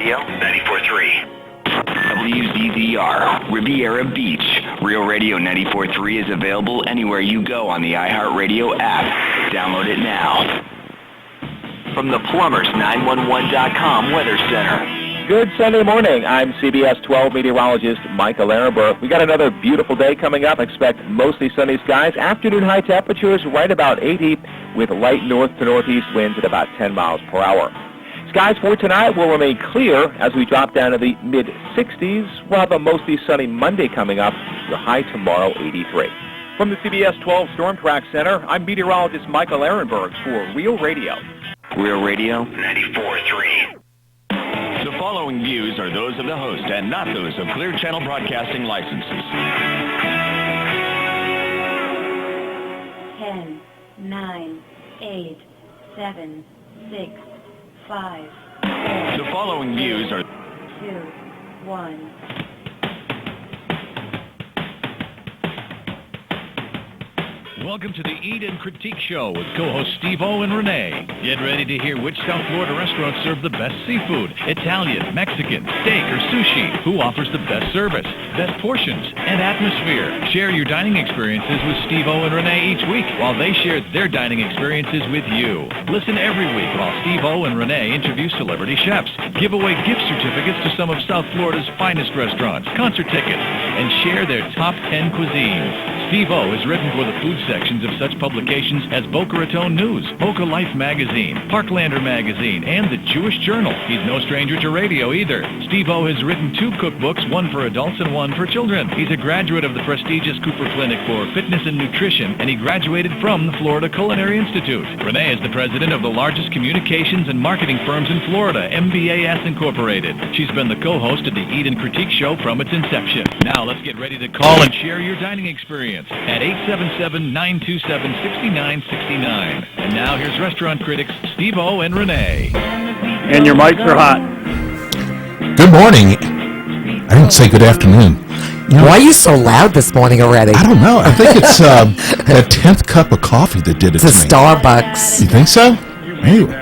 Radio 94.3. WZZR, Riviera Beach. Real Radio 94.3 is available anywhere you go on the iHeartRadio app. Download it now. From the Plumbers911.com Weather Center. Good Sunday morning. I'm CBS 12 meteorologist Michael Ehrenberg. We got another beautiful day coming up. Expect mostly sunny skies. Afternoon high temperatures right about 80 with light north to northeast winds at about 10 miles per hour. Skies for tonight will remain clear as we drop down to the mid-60s. We'll have a mostly sunny Monday coming up. Your high tomorrow, 83. From the CBS 12 Storm Track Center, I'm meteorologist Michael Ehrenberg for Real Radio. Real Radio 94.3. The following views are those of the host and not those of Clear Channel Broadcasting licenses. 10, 9, 8, 7, 6, 5, 4. The following views are 2, 1. Welcome to the Eat and Critique Show with co-hosts Steve-O and Renee. Get ready to hear which South Florida restaurants serve the best seafood, Italian, Mexican, steak, or sushi. Who offers the best service, best portions, and atmosphere. Share your dining experiences with Steve-O and Renee each week while they share their dining experiences with you. Listen every week while Steve-O and Renee interview celebrity chefs, give away gift certificates to some of South Florida's finest restaurants, concert tickets, and share their top 10 cuisines. Steve-O has written for the food sections of such publications as Boca Raton News, Boca Life Magazine, Parklander Magazine, and the Jewish Journal. He's no stranger to radio either. Steve-O has written 2 cookbooks, one for adults and one for children. He's a graduate of the prestigious Cooper Clinic for Fitness and Nutrition, and he graduated from the Florida Culinary Institute. Renee is the president of the largest communications and marketing firms in Florida, MBAS Incorporated. She's been the co-host of the Eat and Critique Show from its inception. Now let's get ready to call and share your dining experience at 877-927-6969. And now here's restaurant critics Steve-O and Renee. And your mics are hot. Good morning. I didn't say good afternoon. You know, why are you so loud this morning already? I don't know. I think it's that 10th cup of coffee that did it it's to me. It's a Starbucks. You think so? Anyway.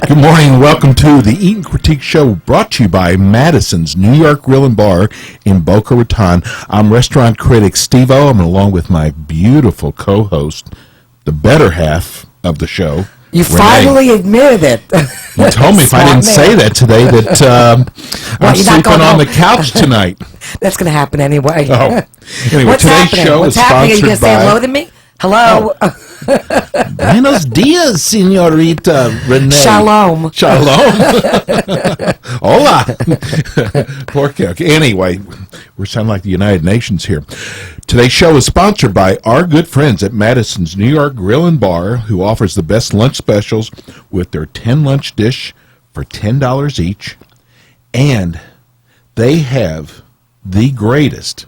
Good morning and welcome to the Eat and Critique Show brought to you by Madison's New York Grill and Bar in Boca Raton. I'm restaurant critic Steve-O. I'm along with my beautiful co-host, the better half of the show, You Renee. Finally admitted it. You told me if I didn't say that today that I'm sleeping on the couch tonight. That's going to happen anyway. Oh. Anyway, What's today's happening? show What's is happening? Are you going sponsored to say by... hello to me? Hello. Oh. Buenos dias, señorita Renee. Shalom. Shalom. Hola. Pork. Anyway, we're sounding like the United Nations here. Today's show is sponsored by our good friends at Madison's New York Grill and Bar, who offers the best lunch specials with their 10 lunch dish for $10 each. And they have the greatest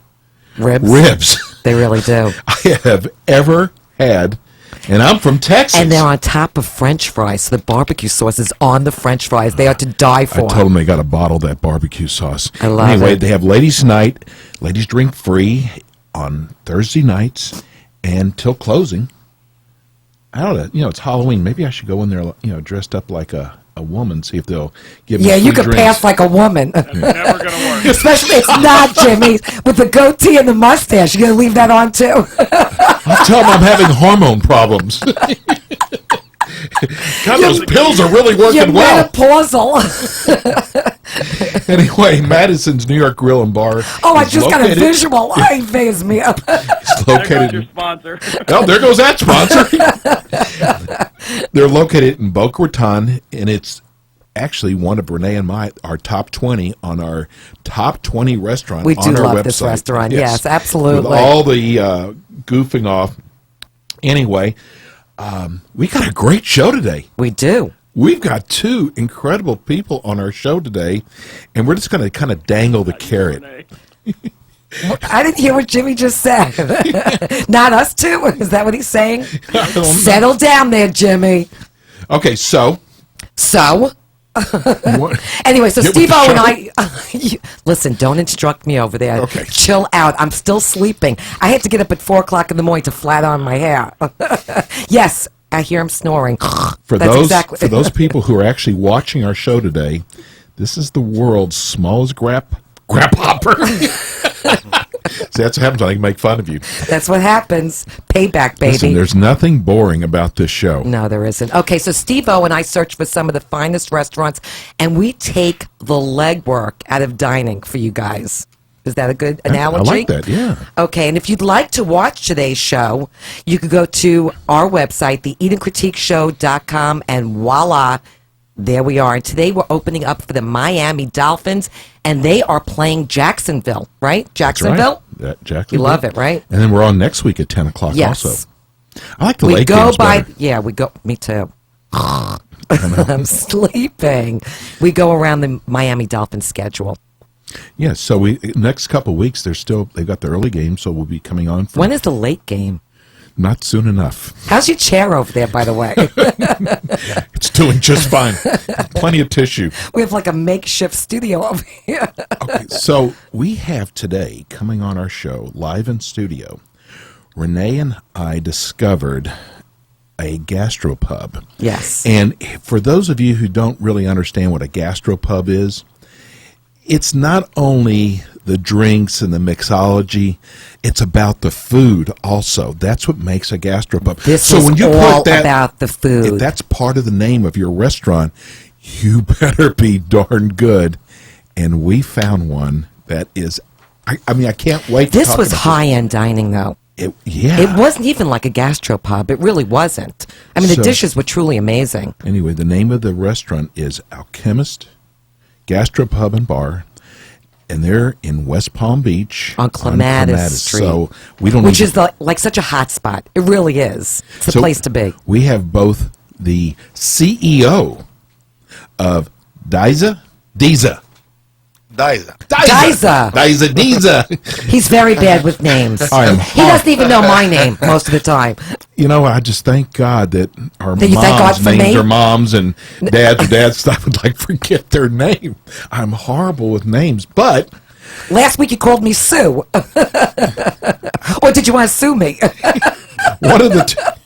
ribs They really do. I have ever had. And I'm from Texas. And they're on top of French fries. So the barbecue sauce is on the French fries. They are to die for. I told them they got to bottle that barbecue sauce. I love anyway, it. They have ladies' night, ladies drink free on Thursday nights and till closing. I don't know. It's Halloween. Maybe I should go in there, dressed up like a woman, see if they'll give me free you could drinks. pass like a woman. Never going to work. Especially it's not Jimmy with the goatee and the mustache. You're going to leave that on too. I'll tell them I'm having hormone problems. God, those pills are really working You're well. menopausal. Anyway, Madison's New York Grill and Bar. Oh, I just got a visual. I phase me up. It's There goes your located. sponsor. Oh, there goes that sponsor. They're located in Boca Raton, and it's actually one of Renee and our top 20 on our top 20 restaurant We on do our love website. this restaurant. Yes, absolutely. With all the goofing off. Anyway, we got a great show today. We do. We've got 2 incredible people on our show today, and we're just going to kind of dangle the carrot. I didn't hear what Jimmy just said. Not us two? Is that what he's saying? Settle down there, Jimmy. Okay, so... Anyway, so Get with Steve-O the and I... Listen, don't instruct me over there. Okay. Chill out. I'm still sleeping. I had to get up at 4 o'clock in the morning to flat iron my hair. Yes, I hear him snoring. For That's those exactly. for those people who are actually watching our show today, This is the world's smallest grasshopper. See, that's what happens when I can make fun of you. That's what happens. Payback, baby. Listen, there's nothing boring about this show. No, there isn't. Okay, so Steve-O and I search for some of the finest restaurants, and we take the legwork out of dining for you guys. Is that a good analogy? I like that, yeah. Okay, and if you'd like to watch today's show, you could go to our website, theeatandcritiqueshow.com, and voila, there we are. And today we're opening up for the Miami Dolphins, and they are playing Jacksonville, right? Jacksonville? That's right. Jacksonville. You love it, right? And then we're on next week at 10 o'clock Yes. also. I like the We late go games by, better. yeah, we go, me too. I'm sleeping. We go around the Miami Dolphins schedule. Yeah, so next couple of weeks, they've got the early game, so we'll be coming on for When is the late game? not soon enough. How's your chair over there, by the way? It's doing just fine. Plenty of tissue. We have like a makeshift studio over here. Okay, so we have today coming on our show live in studio. Renee and I discovered a gastropub. Yes. And for those of you who don't really understand what a gastropub is, it's not only the drinks and the mixology, it's about the food also. That's what makes a gastropub. This is all about the food. If that's part of the name of your restaurant, you better be darn good. And we found one that is, I mean, I can't wait to This talk was about high-end dining, though. Yeah. It wasn't even like a gastropub. It really wasn't. I mean, the So- dishes were truly amazing. Anyway, the name of the restaurant is Alchemist Gastropub and Bar, and they're in West Palm Beach On Clematis Street. So we don't Which need is like such a hot spot. It really is. It's the So place to be. We have both the CEO of Diza. He's very bad with names. I am He doesn't even know my name most of the time. You know, I just thank God that our That you thank God moms for named me? their moms and dads stuff would like forget their name. I'm horrible with names, but Last week you called me Sue. Or did you want to sue me? one of the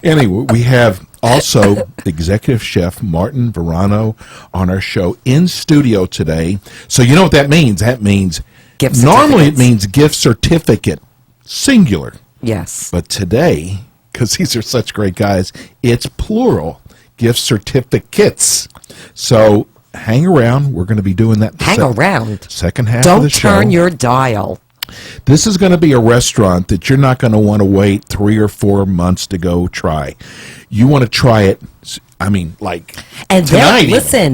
anyway, we have also executive chef Martin Verano on our show in studio today. So you know what that means? That means Gift normally it certificates. means gift certificate, singular. Yes. But today, because these are such great guys, it's plural, gift certificates. So hang around. We're going to be doing that. Hang around. Second half of Don't the show. turn your dial. This is going to be a restaurant that you're not going to want to wait 3 or 4 months to go try. You want to try it, I mean, like And tonight.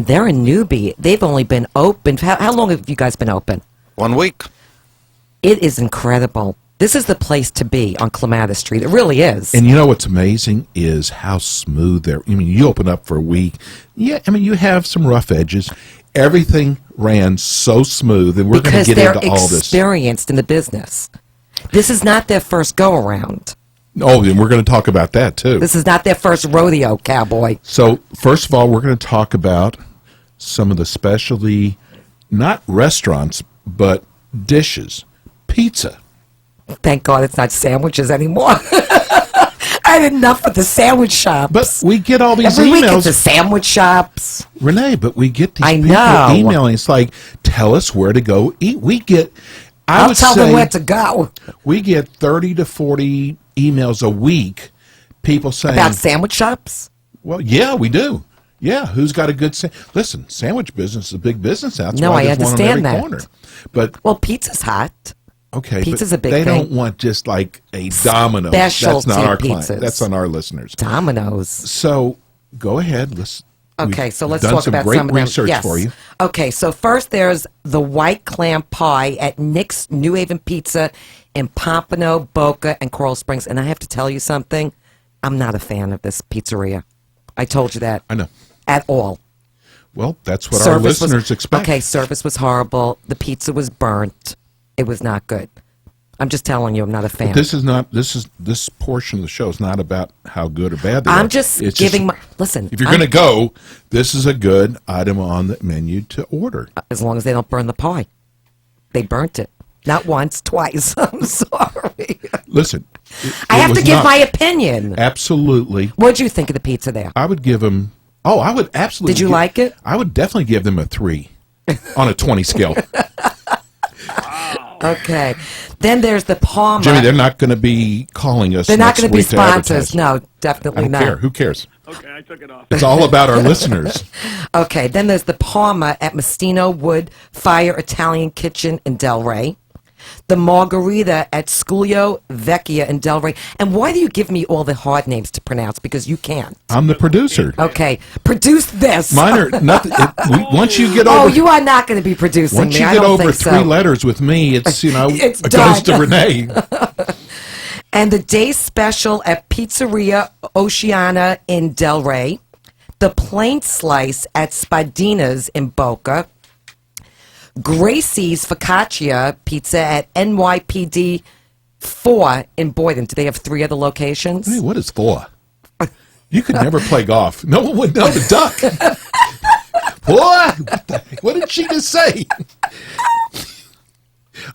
they're a newbie. They've only been open. How long have you guys been open? 1 week. It is incredible. This is the place to be on Clematis Street. It really is. And you know what's amazing is how smooth they're. I mean, you open up for a week. Yeah, I mean, you have some rough edges. Everything ran so smooth, and we're going because to get they're into all this. experienced in the business. This is not their first go-around. Oh, and we're going to talk about that too. This is not their first rodeo, cowboy. So, first of all, we're going to talk about some of the specialty, not restaurants, but dishes. Pizza. Thank God it's not sandwiches anymore. I had enough with the sandwich shops. But we get all these Every week it's emails. the sandwich shops. Renee, but we get these I people know. emailing. It's like, tell us where to go eat. We get, I I'll would tell say, them where to go. we get 30 to 40 emails a week. People saying, About sandwich shops? well, yeah, we do. Yeah, who's got a good listen? Sandwich business is a big business out. That's No, why I there's one on understand every that. corner. But Well, pizza's hot. okay, Pizza's but a big they thing. don't want just like a Domino's. Specialty That's not our client. pizzas. That's on our listeners. Domino's. So go ahead. Okay, we've so let's done talk some about great some of them. research Yes. for you. Okay, so first there's the white clam pie at Nick's New Haven Pizza in Pompano, Boca, and Coral Springs. And I have to tell you something. I'm not a fan of this pizzeria. I told you that. I know. At all. Well, that's what our listeners expect. Okay, service was horrible. The pizza was burnt. It was not good. I'm just telling you, I'm not a fan. This portion of the show is not about how good or bad they are. I'm just It's giving my listen. If you're going to go, this is a good item on the menu to order. As long as they don't burn the pie. They burnt it. Not once, twice. I'm sorry. Listen, I it have to was give not- my opinion. Absolutely, What'd you think of the pizza there? I would give them Oh, I would absolutely. Did you like it? I would definitely give them a 3 on a 20 scale. Okay. Then there's the Palmer. Jimmy, they're not going to be calling us. They're not going to be sponsors. No, definitely I don't not. care. Who cares? Okay, I took it off. It's all about our listeners. Okay, then there's the Palmer at Mastino Wood Fire Italian Kitchen in Delray. The Margarita at Sculio Vecchia in Delray. And why do you give me all the hard names to pronounce? Because you can't. I'm the producer. Okay, produce this. Mine are nothing. Once you get Oh, over, you are not going to be producing once me. you I get don't over think 3 so. letters with me, it's It's it goes to done. Renee. And the day special at Pizzeria Oceana in Delray. The plain slice at Spadina's in Boca. Gracie's Focaccia Pizza at NYPD 4 in Boyden. Do they have 3 other locations? Hey, what is Thor? You could never play golf. No one would know the duck. What did she just say?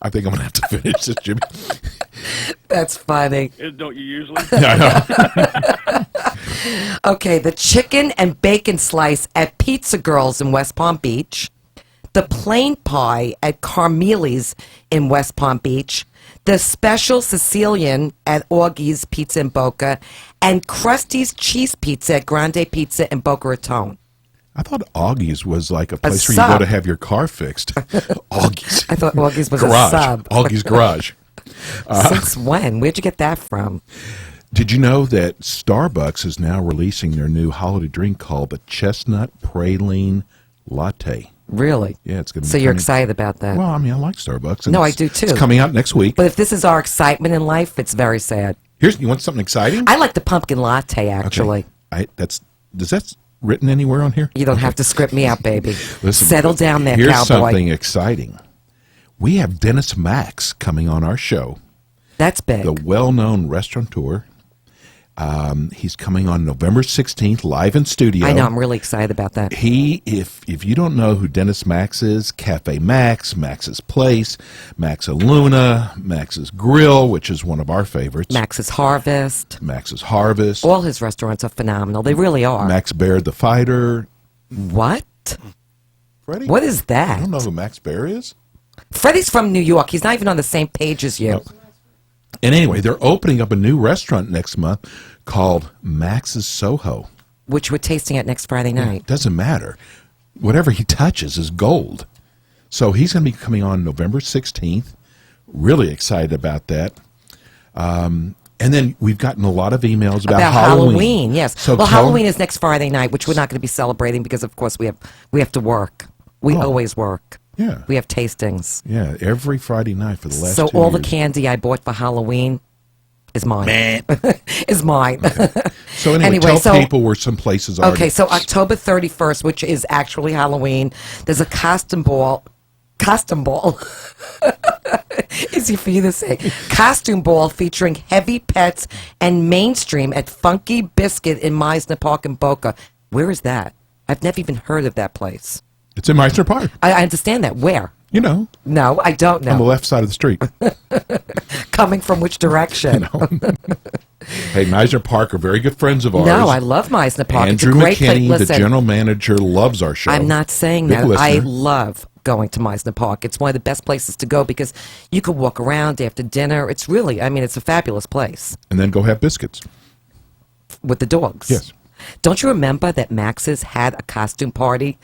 I think I'm going to have to finish this, Jimmy. That's funny. Don't you usually? Yeah, I know. Okay, the chicken and bacon slice at Pizza Girls in West Palm Beach. The plain pie at Carmeli's in West Palm Beach. The special Sicilian at Augie's Pizza in Boca. And Krusty's Cheese Pizza at Grande Pizza in Boca Raton. I thought Augie's was like a place where you sub. go to have your car fixed. Augie's. I thought Augie's was Garage. a sub. Augie's Garage. Since when? Where'd you get that from? Did you know that Starbucks is now releasing their new holiday drink called the Chestnut Praline Latte? Really? Yeah, it's going to be So you're coming- excited about that? Well, I mean, I like Starbucks. and No, I it's- do too. It's coming out next week. But if this is our excitement in life, it's very sad. You want something exciting? I like the pumpkin latte, actually. Okay. Does that written anywhere on here? You don't have to script me out, baby. Listen, Settle down there, here's cowboy. something exciting. We have Dennis Max coming on our show, That's big. the well-known restaurateur. He's coming on November 16th, live in studio. I know. I'm really excited about that. If you don't know who Dennis Max is, Cafe Max, Max's Place, Max Luna, Max's Grill, which is one of our favorites, Max's Harvest. Max's Harvest, All his restaurants are phenomenal. They really are. Max Baird the Fighter. What? Freddie? What is I that? don't know who Max Baird is. Freddie's from New York. He's not even on the same page as you. No. And anyway, they're opening up a new restaurant next month called Max's Soho. Which we're tasting at next Friday night. Doesn't matter. Whatever he touches is gold. So he's going to be coming on November 16th. Really excited about that. And then we've gotten a lot of emails about Halloween. Yes. So well, tell- Halloween is next Friday night, which we're not going to be celebrating because, of course, we have to work. We Oh. always work. Yeah. We have tastings. Yeah, every Friday night for the last So 2 all the years. candy I bought for Halloween is mine. is mine. So anyway, tell people where some places are. Okay, so October 31st, which is actually Halloween, there's a costume ball. Easy for you to say. Costume ball featuring Heavy Pets and Mainstream at Funky Biscuit in Meisner Park in Boca. Where is that? I've never even heard of that place. It's in Meisner Park. I understand that. Where? You know, No, I don't on the know. left side of the street. Coming from which direction? Hey, Meisner Park are very good friends of ours. No, I love Meisner Park. Andrew it's a great McKinney, place. the Listen, general manager, loves our show. I'm not saying Big that. I listener. love going to Meisner Park. It's one of the best places to go because you could walk around after dinner. It's really, it's a fabulous place And then go have biscuits. with the dogs. Yes. Don't you remember that Max's had a costume party?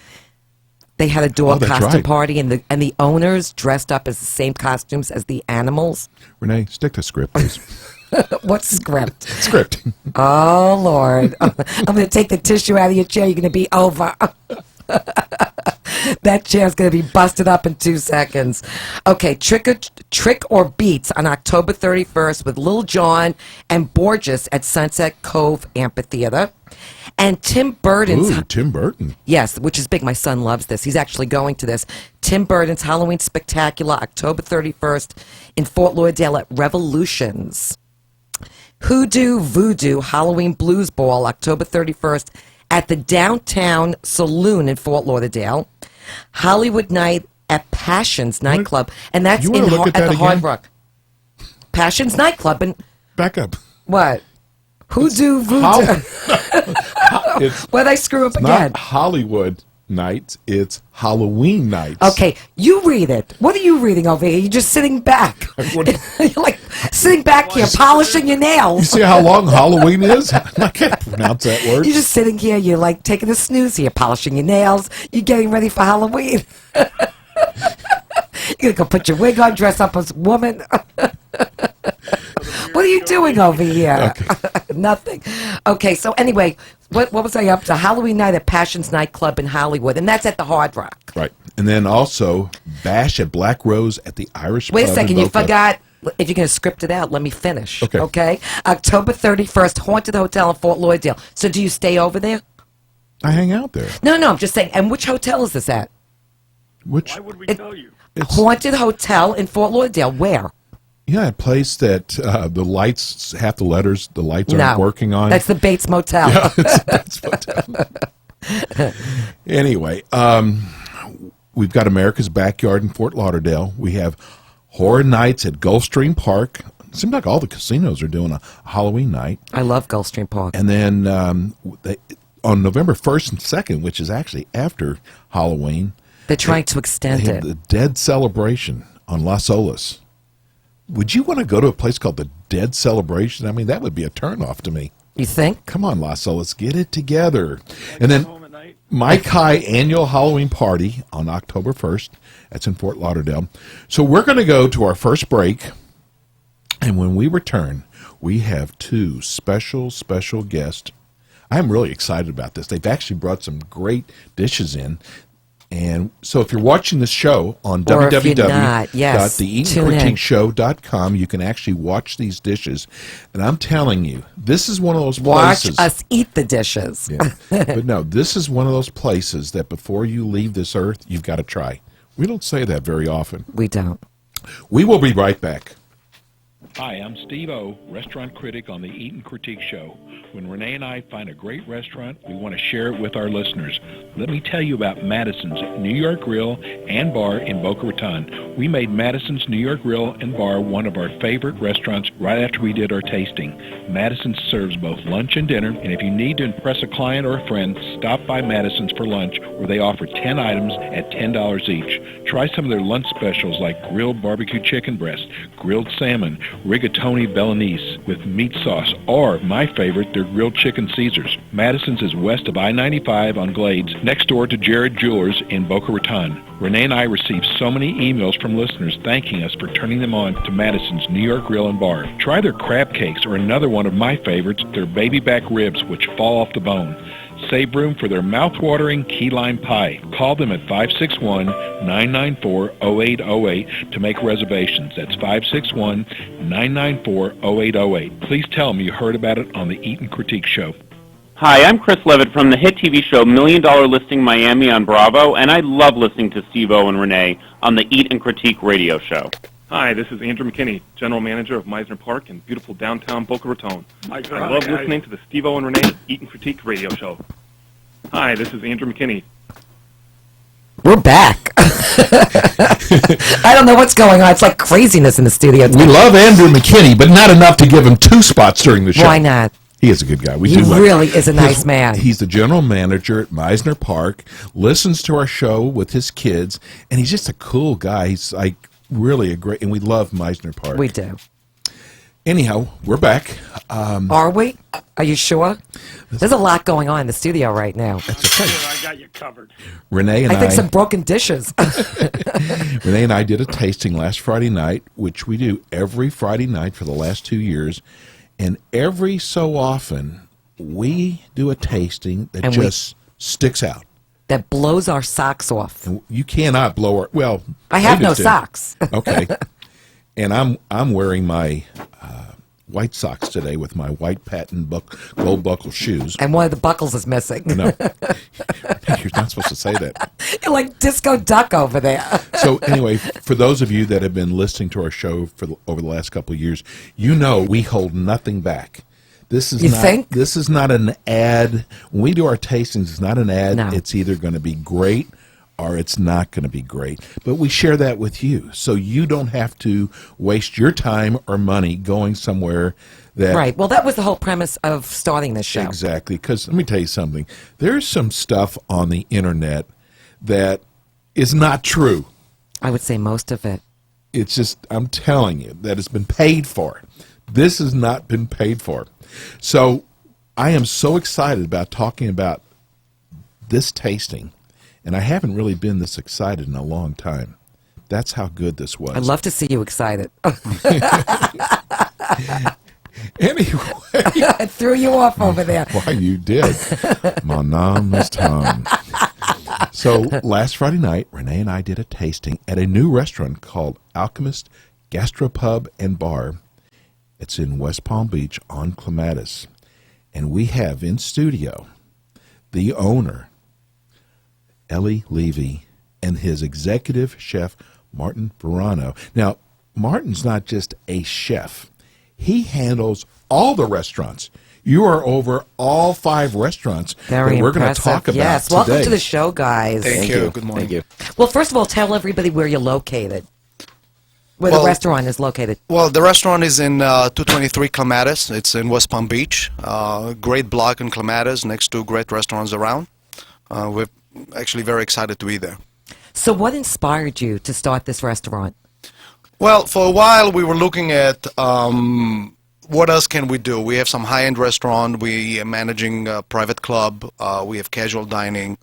They had a dog that's costume right. party, and the owners dressed up as the same costumes as the animals. Renee, stick to script, please. What script? Script. Oh, Lord. I'm going to take the tissue out of your chair. You're going to be over. That chair's going to be busted up in 2 seconds. Okay, Trick or Beats on October 31st with Lil Jon and Borges at Sunset Cove Amphitheater. And Tim Burton's... Ooh, Tim Burton. Yes, which is big. My son loves this. He's actually going to this. Tim Burton's Halloween Spectacular, October 31st in Fort Lauderdale at Revolutions. Hoodoo Voodoo Halloween Blues Ball, October 31st at the Downtown Saloon in Fort Lauderdale. Hollywood Night at Passions Nightclub, and that's You wanna look at at that the Hard again? Rock. Passions Nightclub, and Back up. what? Hoodoo Voodoo. Where'd I screw up It's again? not Hollywood nights, it's Halloween nights. Okay, you read it. What are you reading over here? You're just sitting back. You're like sitting back here, polishing your You nails. see how long Halloween is? I can't pronounce that word. You're just sitting here. You're like taking a snooze here, polishing your nails. You're getting ready for Halloween. You're gonna go put your wig on, dress up as a woman. What are you doing over here? Nothing. Okay, so anyway, what was I up to? Halloween night at Passions Nightclub in Hollywood, and that's at the Hard Rock. Right. And then also Bash at Black Rose at the Irish Wait a Pub in second, you Boca. forgot. If you're going to script it out, let me finish. Okay. October 31st, Haunted Hotel in Fort Lauderdale. So do you stay over there? I hang out there. No, I'm just saying. And which hotel is this at? Which Why would we tell you? Haunted Hotel in Fort Lauderdale. Where? Yeah, a place that the lights, half the letters, the lights No. aren't working on. That's the Bates Motel. Yeah, it's hotel. Anyway, we've got America's Backyard in Fort Lauderdale. We have Horror Nights at Gulfstream Park. It seems like all the casinos are doing a Halloween night. I love Gulfstream Park. And then on November 1st and 2nd, which is actually after Halloween, They're trying to extend they have it. the Dead Celebration on Las Olas. Would you want to go to a place called the Dead Celebration? I mean, that would be a turnoff to me. You think? Come on, Las Olas, get it together. And then Home at night. Mike High annual Halloween party on October 1st. That's in Fort Lauderdale. So we're going to go to our first break. And when we return, we have two special guests. I'm really excited about this. They've actually brought some great dishes in. And so if you're watching this show on Or if you're not, yes, tune in. www.theeatandcritiqueshow.com, you can actually watch these dishes. And I'm telling you, this is one of those Watch places. us eat the dishes. Yeah. But no, this is one of those places that before you leave this earth, you've got to try. We don't say that very often. We don't. We will be right back. Hi, I'm Steve O, restaurant critic on the Eat and Critique Show. When Renee and I find a great restaurant, we want to share it with our listeners. Let me tell you about Madison's New York Grill and Bar in Boca Raton. We made Madison's New York Grill and Bar one of our favorite restaurants right after we did our tasting. Madison serves both lunch and dinner, and if you need to impress a client or a friend, stop by Madison's for lunch, where they offer 10 items at $10 each. Try some of their lunch specials like grilled barbecue chicken breast, grilled salmon, rigatoni Bolognese with meat sauce, or, my favorite, their grilled chicken Caesars. Madison's is west of I-95 on Glades, next door to Jared Jewelers in Boca Raton. Renee and I received so many emails from listeners thanking us for turning them on to Madison's New York Grill and Bar. Try their crab cakes or another one of my favorites, their baby back ribs, which fall off the bone. Save room for their mouth-watering key lime pie. Call them at 561-994-0808 to make reservations. That's 561-994-0808. Please tell them you heard about it on the Eat and Critique Show. Hi, I'm Chris Levitt from the hit TV show $1 Million Listing Miami on Bravo, and I love listening to Steve O and Renee on the Eat and Critique radio show. Hi, this is Andrew McKinney, General Manager of Meisner Park in beautiful downtown Boca Raton. I love listening to the Steve O and Renee Eat and Critique radio show. Hi, this is Andrew McKinney. We're back. I don't know what's going on. It's like craziness in the studio. We love Andrew McKinney, but not enough to give him 2 spots during the show. Why not? He is a good guy. He really is a nice man. He's the general manager at Meisner Park, listens to our show with his kids, and he's just a cool guy. He's like really a great, and we love Meisner Park. We do. Anyhow, we're back. Are we? Are you sure? There's a lot going on in the studio right now. That's okay. I got you covered. Renee and I think some broken dishes. Renee and I did a tasting last Friday night, which we do every Friday night for the last 2 years. And every so often, we do a tasting that just sticks out. That blows our socks off. And you cannot blow our, well. I have no David did. socks. Okay. And I'm wearing my white socks today with my white patent gold buckle shoes. And one of the buckles is missing. No. You're not supposed to say that. You're like Disco Duck over there. So anyway, for those of you that have been listening to our show over the last couple of years, you know we hold nothing back. This is not an ad. When we do our tastings, it's not an ad. No. It's either going to be great or it's not going to be great. But we share that with you, so you don't have to waste your time or money going somewhere that... Right. Well, that was the whole premise of starting this show. Exactly, because let me tell you something. There's some stuff on the internet that is not true. I would say most of it. It's just, I'm telling you, that it's been paid for. This has not been paid for. So I am so excited about talking about this tasting, and I haven't really been this excited in a long time. That's how good this was. I'd love to see you excited. Anyway. I threw you off over there. Why, you did. Mon nom is Tom. So last Friday night, Renee and I did a tasting at a new restaurant called Alchemist Gastropub and Bar. It's in West Palm Beach on Clematis. And we have in studio the owner, Ellie Levy, and his executive chef, Martin Verano. Now, Martin's not just a chef. He handles all the restaurants. You are over all 5 restaurants Very that we're going to impressive. talk about Yes, today. welcome to the show, guys. Thank you. Good morning. Thank you. Well, first of all, tell everybody where you're located, where the restaurant is located. Well, the restaurant is in 223 Clematis. It's in West Palm Beach. Great block in Clematis, next to great restaurants around. We're actually very excited to be there. So what inspired you to start this restaurant? Well, for a while we were looking at what else can we do. We have some high-end restaurant. We are managing a private club. We have casual dining.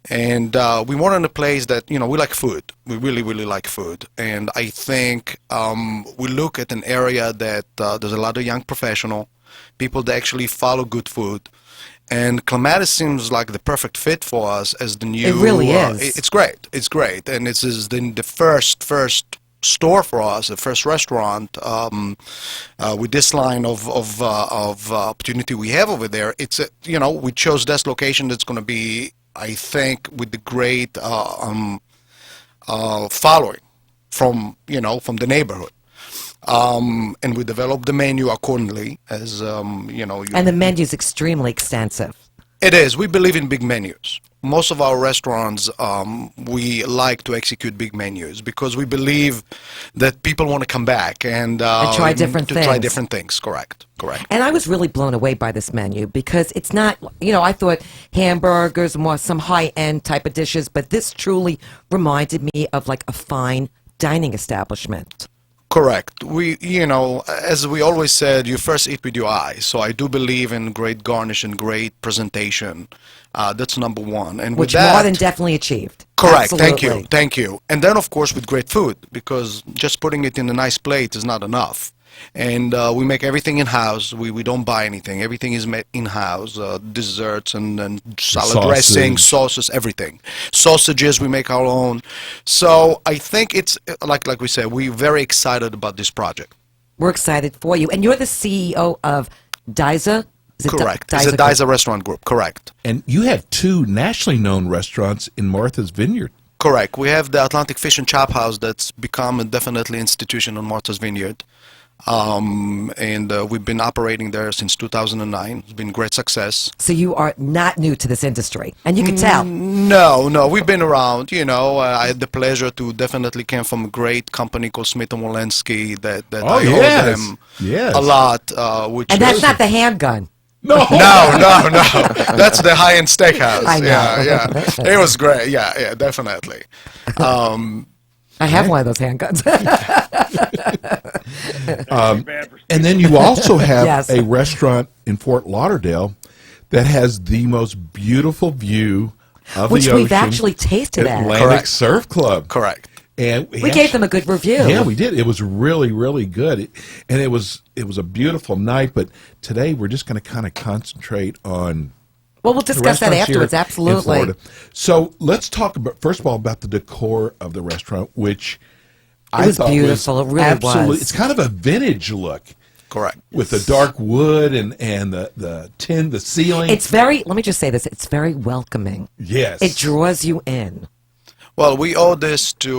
And we wanted a place that, we like food. We really, really like food. And I think we look at an area that there's a lot of young professional, people that actually follow good food. And Clematis seems like the perfect fit for us as the new... It really is. It's great. It's great. And it's the first store for us, the first restaurant with this line of opportunity we have over there. It's we chose this location that's going to be, I think, with the great following from the neighborhood. And we developed the menu accordingly, as And the menu is extremely extensive. It is. We believe in big menus. Most of our restaurants, we like to execute big menus because we believe that people want to come back and try different things. Try different things. Correct. And I was really blown away by this menu because it's not, I thought hamburgers, more some high-end type of dishes, but this truly reminded me of like a fine dining establishment. Correct. We, as we always said, you first eat with your eyes. So I do believe in great garnish and great presentation. That's number one. And which with that, Martin definitely achieved. Correct. Absolutely. Thank you. And then, of course, with great food, because just putting it in a nice plate is not enough. And we make everything in-house. We don't buy anything. Everything is made in-house. Desserts and salad dressing, sauces, everything. Sausages, we make our own. So I think it's, like we said, we're very excited about this project. We're excited for you. And you're the CEO of Dyza? Correct. It's a Dyza Restaurant Group. Correct. And you have 2 nationally known restaurants in Martha's Vineyard. Correct. We have the Atlantic Fish and Chop House that's become a definitely institution on Martha's Vineyard. And we've been operating there since 2009. It's been great success. So you are not new to this industry, and you can tell. No, we've been around. I had the pleasure to definitely come from a great company called Smith & Wollensky that I owe them a lot. And that's not the handgun. No. That's the high-end steakhouse. I know. Yeah. It was great. Yeah, definitely. I have one of those handguns. And then you also have a restaurant in Fort Lauderdale that has the most beautiful view of the ocean. Which we've actually tasted at. Atlantic Surf Club. Correct. And we gave them a good review. Yeah, we did. It was really, really good. And it was a beautiful night, but today we're just going to kind of concentrate on... Well, we'll discuss that afterwards, absolutely. So let's talk about, first of all, about the decor of the restaurant, which I thought was beautiful. It really was. It's kind of a vintage look. Correct. With the dark wood and the tin, the ceiling. It's very, let me just say this, it's very welcoming. Yes. It draws you in. Well, we owe this to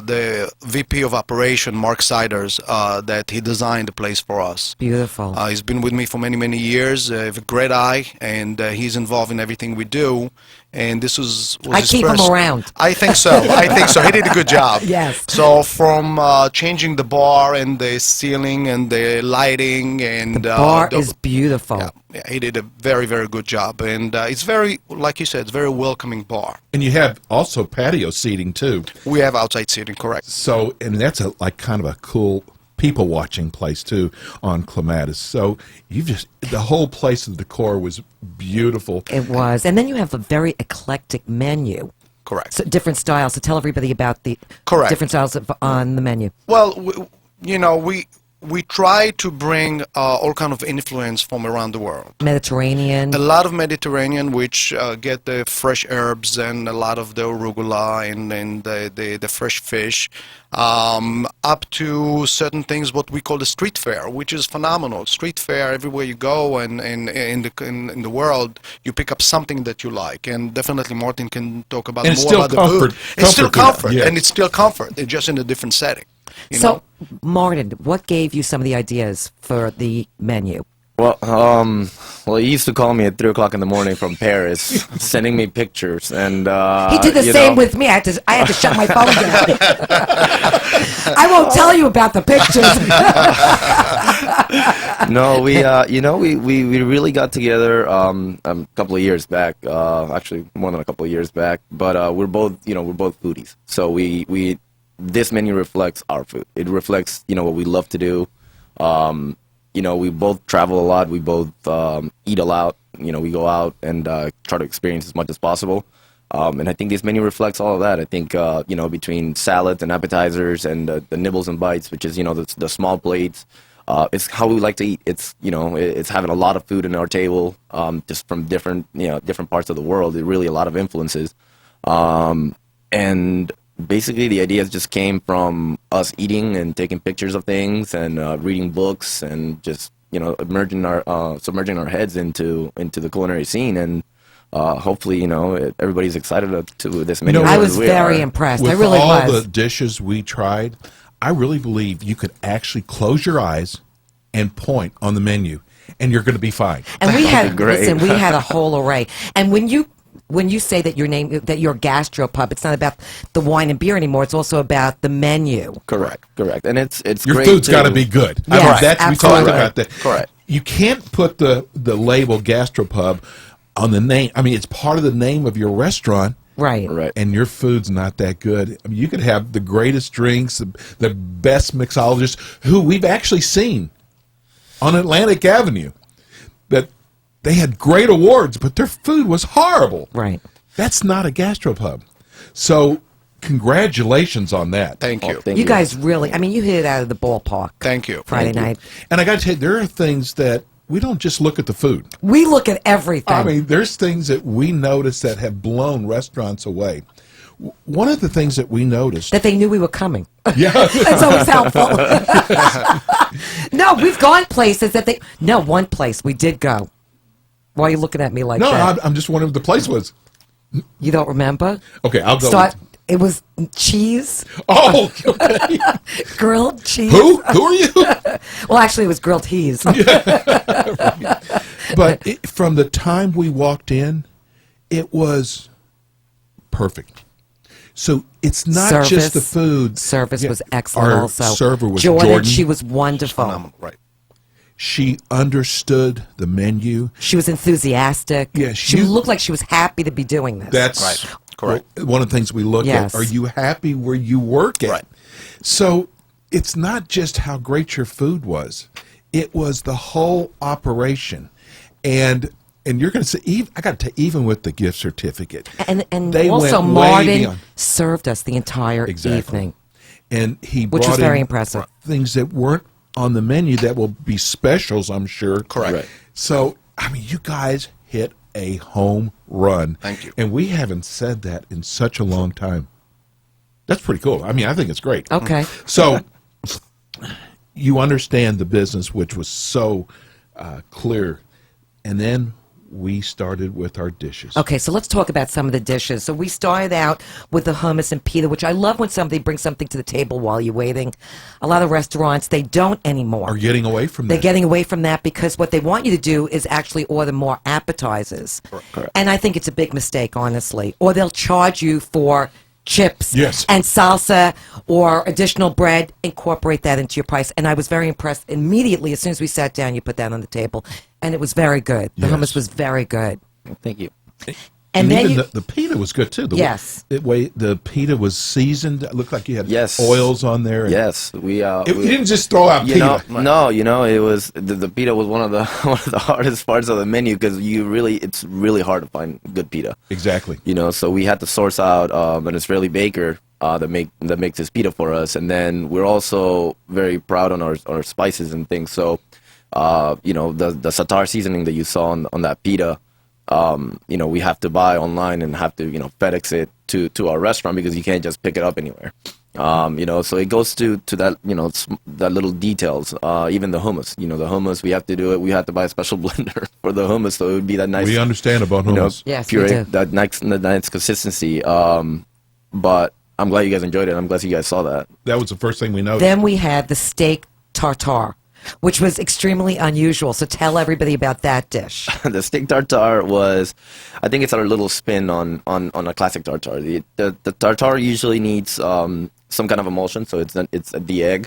the VP of Operation, Mark Siders, that he designed the place for us. Beautiful. He's been with me for many, many years. He has a great eye, and he's involved in everything we do. and this was I his keep him first. around. I think so. I think so. He did a good job. Yes. So from changing the bar and the ceiling and the lighting and Bar is beautiful. yeah, he did a very, very good job, and it's very, like you said, it's very welcoming bar. And you have also patio seating too. We have outside seating, correct? So, and that's a like kind of a cool people watching place too on Clematis. So the whole place, the decor was beautiful. It was. And then you have a very eclectic menu. Correct. So different styles. So tell everybody about the Correct. different styles on the menu. Well, we try to bring all kind of influence from around the world. Mediterranean. A lot of Mediterranean, which get the fresh herbs and a lot of the arugula and the fresh fish, up to certain things what we call the street fare, which is phenomenal. Street fare, everywhere you go and in the world, you pick up something that you like. And definitely Martin can talk about And more it's still about the food. It's still comfort, yeah. and it's still comfort. It's just in a different setting. You So, know? Martin, what gave you some of the ideas for the menu? Well, he used to call me at 3 o'clock in the morning from Paris, sending me pictures, and He did the same with me. I had to shut my phone down. I won't tell you about the pictures. No, we really got together a couple of years back, actually more than a couple of years back. But we're both foodies, so this menu reflects our food. It reflects what we love to do. We both travel a lot. We both eat a lot. We go out and try to experience as much as possible. And I think this menu reflects all of that. I think, between salads and appetizers and the nibbles and bites, which is, the small plates, it's how we like to eat. It's, it's having a lot of food on our table, just from different parts of the world. It really a lot of influences. And basically the ideas just came from us eating and taking pictures of things and reading books and just, submerging our heads into the culinary scene. And hopefully, everybody's excited to this menu. I was very impressed. With I really all was. the dishes we tried, I really believe you could actually close your eyes and point on the menu, and you're going to be fine. And we had great. we had a whole array. And when you say that your gastropub, it's not about the wine and beer anymore. It's also about the menu. Correct. And it's Your great food's too. got to be good. Yes, I mean, we absolutely. talked about that. Correct. You can't put the label gastropub on the name. I mean, it's part of the name of your restaurant. Right. And your food's not that good. I mean, you could have the greatest drinks, the best mixologists, who we've actually seen on Atlantic Avenue, that they had great awards, but their food was horrible. Right. That's not a gastropub. So, congratulations on that. Thank you. Thank You guys really, you hit it out of the ballpark. Thank you. Friday night. And I got to tell you, there are things that we don't just look at the food. We look at everything. I mean, there's things that we notice that have blown restaurants away. One of the things that we noticed. That they knew we were coming. Yeah. That's always helpful. No, we've gone places that one place we did go. Why are you looking at me like No, that? I'm just wondering what the place was. You don't remember? Okay, I'll go. It was cheese. Oh, okay. Grilled cheese. Who are you? Well, actually, it was grilled teas. But from the time we walked in, it was perfect. So it's not just the food. Service Yeah, was excellent our also. server was Jordan. Jordan. She was wonderful. Phenomenal, right. She understood the menu. She was enthusiastic. Yeah, she looked like she was happy to be doing this. That's Right. Correct. one of the things we look Yes. at. Are you happy where you work at? Right. So it's not just how great your food was. It was the whole operation. And you're going to say, I got to even with the gift certificate. And they also went way Martin beyond. served us the entire Exactly. evening. And he Which brought was very in impressive. things that weren't on the menu that will be specials, I'm sure. Correct. Right. So, you guys hit a home run. Thank you. And we haven't said that in such a long time. That's pretty cool. I think it's great. Okay. So, you understand the business, which was so clear. And then we started with our dishes. Okay, so let's talk about some of the dishes. So we started out with the hummus and pita, which I love when somebody brings something to the table while you're waiting. A lot of restaurants, they don't anymore. Are getting away from They're that. getting away from that because what they want you to do is actually order more appetizers. Correct. And I think it's a big mistake, honestly. Or they'll charge you for chips Yes. and salsa or additional bread. Incorporate that into your price. And I was very impressed immediately as soon as we sat down. You put that on the table, and it was very good. The Yes. hummus was very good. Thank you. And then even you, the pita was good too. Yes. The pita was seasoned. It looked like you had Yes. oils on there. and- Yes, we. You didn't just throw out You pita. know, no, it was the pita was one of the hardest parts of the menu because it's really hard to find good pita. Exactly. So we had to source out an Israeli baker that makes this pita for us, and then we're also very proud on our spices and things. So, the satar seasoning that you saw on that pita, we have to buy online and have to FedEx it to our restaurant because you can't just pick it up anywhere. So it goes to that that little details. Even the hummus, the hummus we have to do it. We have to buy a special blender for the hummus, so it would be that nice. We understand about hummus. Yes, we puree, do. that nice consistency. But I'm glad you guys enjoyed it. I'm glad you guys saw that. That was the first thing we noticed. then we had the steak tartare, which was extremely unusual. So tell everybody about that dish. The steak tartare was, I think it's our little spin on a classic tartare. The tartare usually needs some kind of emulsion, so it's the egg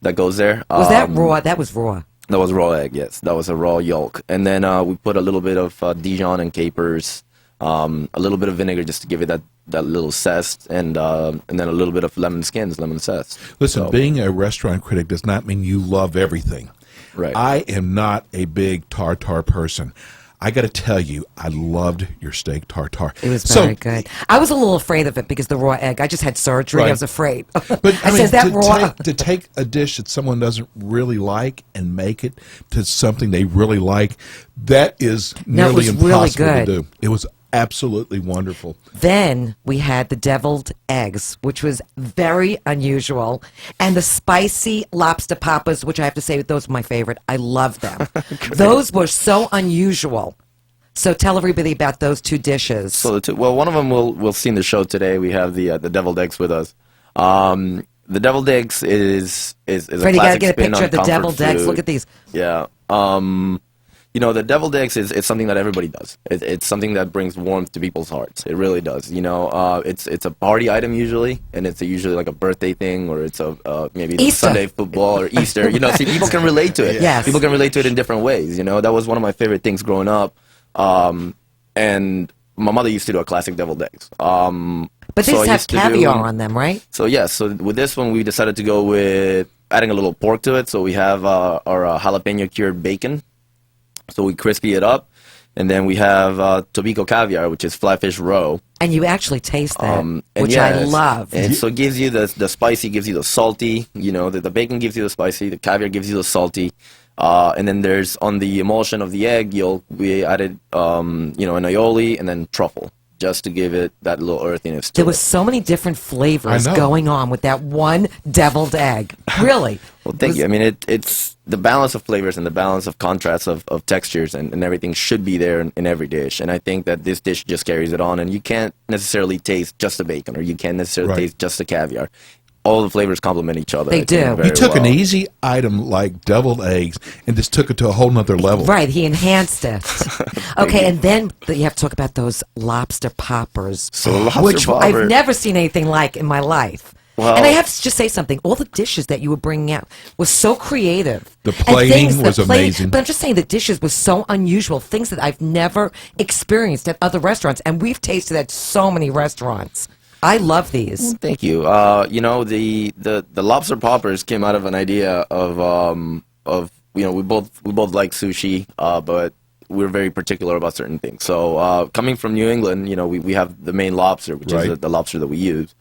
that goes there. Was that raw? That was raw. That was raw egg, yes. That was a raw yolk. And then we put a little bit of Dijon and capers, a little bit of vinegar just to give it that little zest, and then a little bit of lemon zest. Listen, So- being a restaurant critic does not mean you love everything. Right. I am not a big tartare person. I got to tell you, I loved your steak tartare. It was very good. I was a little afraid of it because the raw egg. I just had surgery. Right. I was afraid. But I said that raw. to take a dish that someone doesn't really like and make it to something they really like, that is No, it nearly was really impossible good. to do. It was absolutely wonderful. Then we had the deviled eggs, which was very unusual, and the spicy lobster poppers, which I have to say, those were my favorite. I love them. Those were so unusual. So tell everybody about those two dishes. So one of them we'll see in the show today. We have the deviled eggs with us. The deviled eggs is a Freddie, you got to classic get a spin picture on of the comfort deviled eggs. food. Look at these. Yeah. The deviled eggs is something that everybody does. It's something that brings warmth to people's hearts. It really does. It's a party item usually, and it's usually like a birthday thing, or it's maybe Easter. Sunday football or Easter. See, people can relate to it. Yes. People can relate to it in different ways. That was one of my favorite things growing up. And my mother used to do a classic deviled eggs. But so these I have used to caviar do- on them, right? So yes, so with this one we decided to go with adding a little pork to it. So we have our jalapeno cured bacon. So we crispy it up, and then we have Tobiko caviar, which is flatfish roe. And you actually taste that, And which I yes, love. And so it gives you the spicy, gives you the salty. The bacon gives you the spicy, the caviar gives you the salty. And then there's on the emulsion of the egg yolk, we added an aioli and then truffle, just to give it that little earthiness to There it. was so many different flavors I know. going on with that one deviled egg. Really. Well, thank you. I mean, it's the balance of flavors and the balance of contrasts of textures and everything should be there in every dish. And I think that this dish just carries it on. And you can't necessarily taste just the bacon, or you can't necessarily Right. taste just the caviar. All the flavors complement each other. They I think, do. very You took an well. easy item like deviled eggs and just took it to a whole nother level. Right, he enhanced it. Okay, and then you have to talk about those lobster poppers, So lobster which popper- I've never seen anything like in my life. Well- and I have to just say something. All the dishes that you were bringing out was so creative. The And plating things- the was plating- amazing. But I'm just saying the dishes was so unusual, things that I've never experienced at other restaurants, and we've tasted at so many restaurants. I love these. Thank you. The lobster poppers came out of an idea of we both like sushi, but we're very particular about certain things. So coming from New England, we have the Maine lobster, which Right. is the lobster that we use.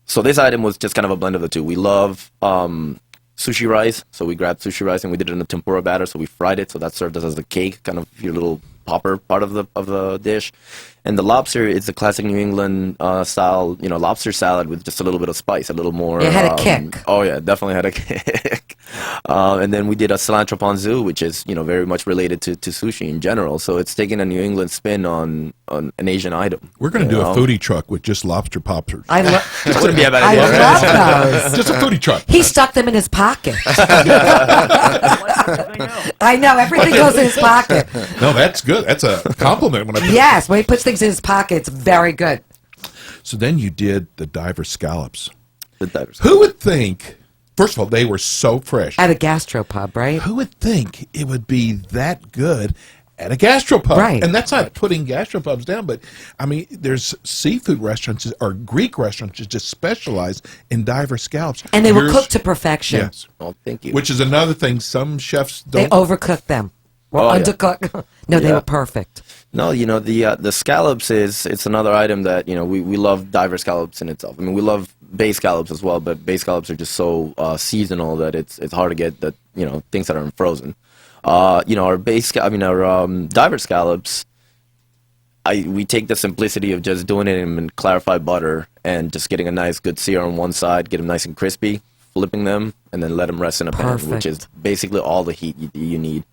So this item was just kind of a blend of the two. We love sushi rice, so we grabbed sushi rice and we did it in a tempura batter. So we fried it, so that served us as a cake, kind of your little popper part of the dish. And the lobster is the classic New England style, lobster salad with just a little bit of spice, a little more. It had a kick. Oh yeah, definitely had a kick. And then we did a cilantro ponzu, which is very much related to sushi in general. So it's taking a New England spin on an Asian item. We're going to do a foodie truck with just lobster poppers. I wouldn't be a bad idea. love those. Just a foodie truck. He stuck them in his pocket. I know, everything goes in his pocket. No, that's good. That's a compliment. Yes, when he puts things in his pocket, it's very good. So then you did the diver scallops. Who would think, first of all, they were so fresh. At a gastropub, right? Who would think it would be that good at a gastropub? Right. And that's not putting gastropubs down, but, I mean, there's seafood restaurants or Greek restaurants that just specialize in diver scallops. And they were cooked to perfection. Yes. Oh, thank you. Which is another thing some chefs don't. They overcook them. Or undercook. No, they were perfect. No, the scallops it's another item that we love diver scallops in itself. I mean, we love bay scallops as well, but bay scallops are just so seasonal that it's hard to get things that aren't frozen. Our diver scallops, we take the simplicity of just doing it in clarified butter and just getting a nice good sear on one side, get them nice and crispy, flipping them, and then let them rest in a pan, which is basically all the heat you need.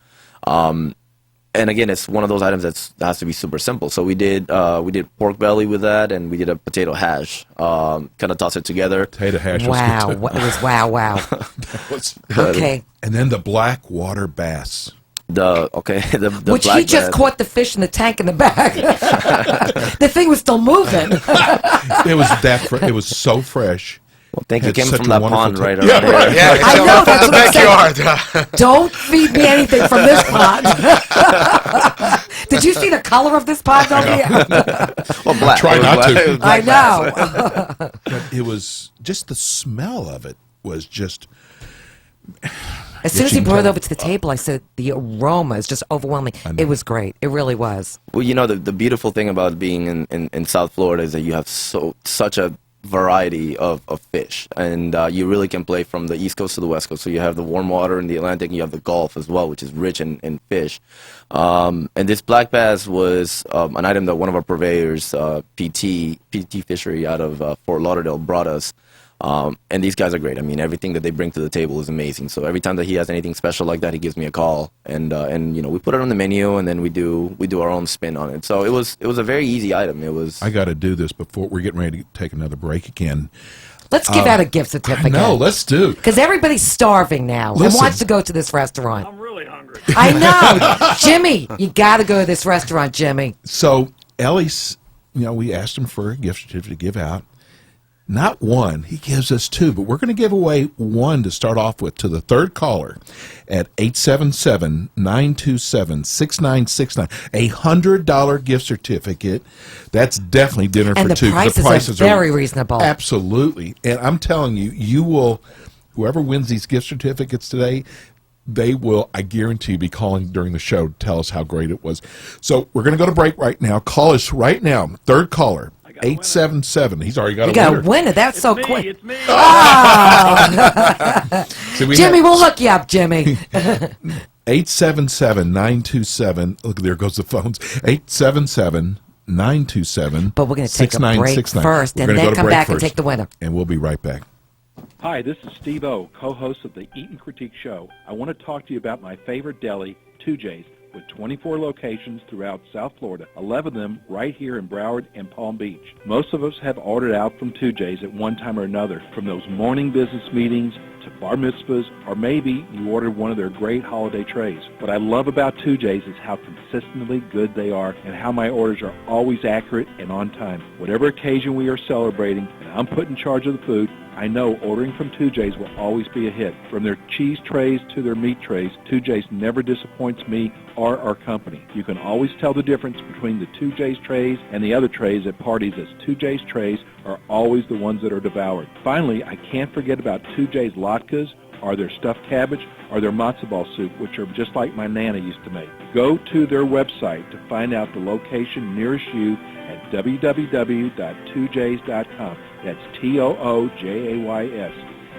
And again, it's one of those items that has to be super simple. So we did pork belly with that, and we did a potato hash. Kind of toss it together. Potato hash. Wow, was good too. it was wow. That was Okay. And then the black water bass. The Which black he just bass. caught the fish in the tank in the back. The thing was still moving. It was so fresh. Well, thank you. Had It came such from a that wonderful pond right taste. around Yeah, right. here. I know, that's from what the I'm saying. backyard. Don't feed me anything from this pond. Did you see the color of this pond over here? Well, black. Try It was not black. to. It was I black know. But it was just the smell of it was just. As soon as he brought it over to the table, I said the aroma is just overwhelming. It was great. It really was. Well, the beautiful thing about being in South Florida is that you have such a variety of fish, and you really can play from the East Coast to the West Coast. So you have the warm water in the Atlantic, and you have the Gulf as well, which is rich in fish. And this black bass was an item that one of our purveyors, PT Fishery out of Fort Lauderdale, brought us. And these guys are great. I mean, everything that they bring to the table is amazing. So every time that he has anything special like that, he gives me a call, and we put it on the menu, and then we do our own spin on it. So it was a very easy item. It was. I got to do this before we're getting ready to take another break again. Let's give out a gift certificate. No, let's do. Because everybody's starving now and Listen. wants to go to this restaurant. I'm really hungry. I know. Jimmy, you got to go to this restaurant, Jimmy. So Ellie's, we asked him for a gift certificate to give out. Not one, he gives us two, but we're going to give away one to start off with to the third caller at 877-927-6969. A $100 gift certificate. That's definitely dinner And for two. the prices are very reasonable. Absolutely. And I'm telling you, you will, whoever wins these gift certificates today, they will, I guarantee, be calling during the show to tell us how great it was. So we're going to go to break right now. Call us right now. Third caller. 877. He's already got You a got winner. a winner. That's so quick. It's me. Oh. See, we Jimmy, have we'll hook you up, Jimmy. 877-927. Look, there goes the phones. 877-927. But we're going to take a break first and then come back and take the winner. And we'll be right back. Hi, this is Steve O, co-host of the Eat and Critique Show. I want to talk to you about my favorite deli, 2J's, with 24 locations throughout South Florida, 11 of them right here in Broward and Palm Beach. Most of us have ordered out from 2J's at one time or another, from those morning business meetings to bar mitzvahs, or maybe you ordered one of their great holiday trays. What I love about 2J's is how consistently good they are and how my orders are always accurate and on time. Whatever occasion we are celebrating and I'm put in charge of the food, I know ordering from 2J's will always be a hit. From their cheese trays to their meat trays, 2J's never disappoints me or our company. You can always tell the difference between the 2J's trays and the other trays at parties, as 2J's trays are always the ones that are devoured. Finally, I can't forget about 2J's latkes, or their stuffed cabbage, or their matzo ball soup, which are just like my Nana used to make. Go to their website to find out the location nearest you at www.2js.com. That's Toojays.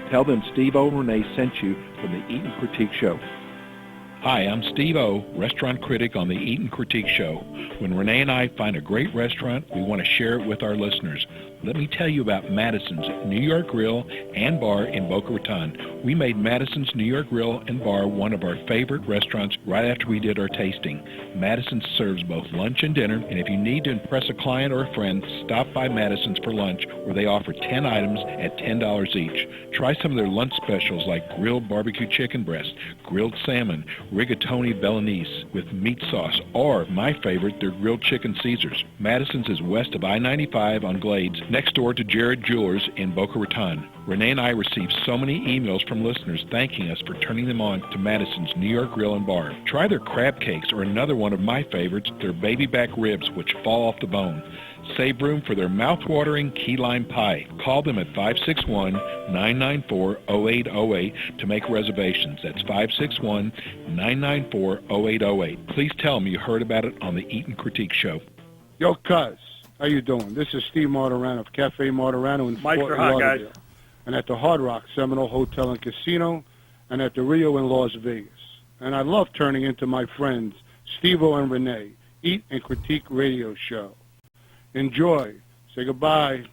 Tell them Steve O and Renee sent you from the Eat and Critique Show. Hi, I'm Steve O, restaurant critic on the Eat and Critique Show. When Renee and I find a great restaurant, we want to share it with our listeners. Let me tell you about Madison's New York Grill and Bar in Boca Raton. We made Madison's New York Grill and Bar one of our favorite restaurants right after we did our tasting. Madison serves both lunch and dinner, and if you need to impress a client or a friend, stop by Madison's for lunch, where they offer 10 items at $10 each. Try some of their lunch specials like grilled barbecue chicken breast, grilled salmon, rigatoni Bolognese with meat sauce, or, my favorite, their grilled chicken Caesars. Madison's is west of I-95 on Glades, next door to Jared Jewelers in Boca Raton. Renee and I received so many emails from listeners thanking us for turning them on to Madison's New York Grill and Bar. Try their crab cakes or another one of my favorites, their baby back ribs, which fall off the bone. Save room for their mouth-watering key lime pie. Call them at 561-994-0808 to make reservations. That's 561-994-0808. Please tell them you heard about it on the Eat and Critique Show. Yo, cuz, how you doing? This is Steve Martirano of Cafe Martirano in Mike, Fort hot, Lauderdale. guys. And at the Hard Rock Seminole Hotel and Casino, and at the Rio in Las Vegas. And I love turning into my friends, Steve-O and Renee, Eat and Critique Radio Show. Enjoy. Say goodbye.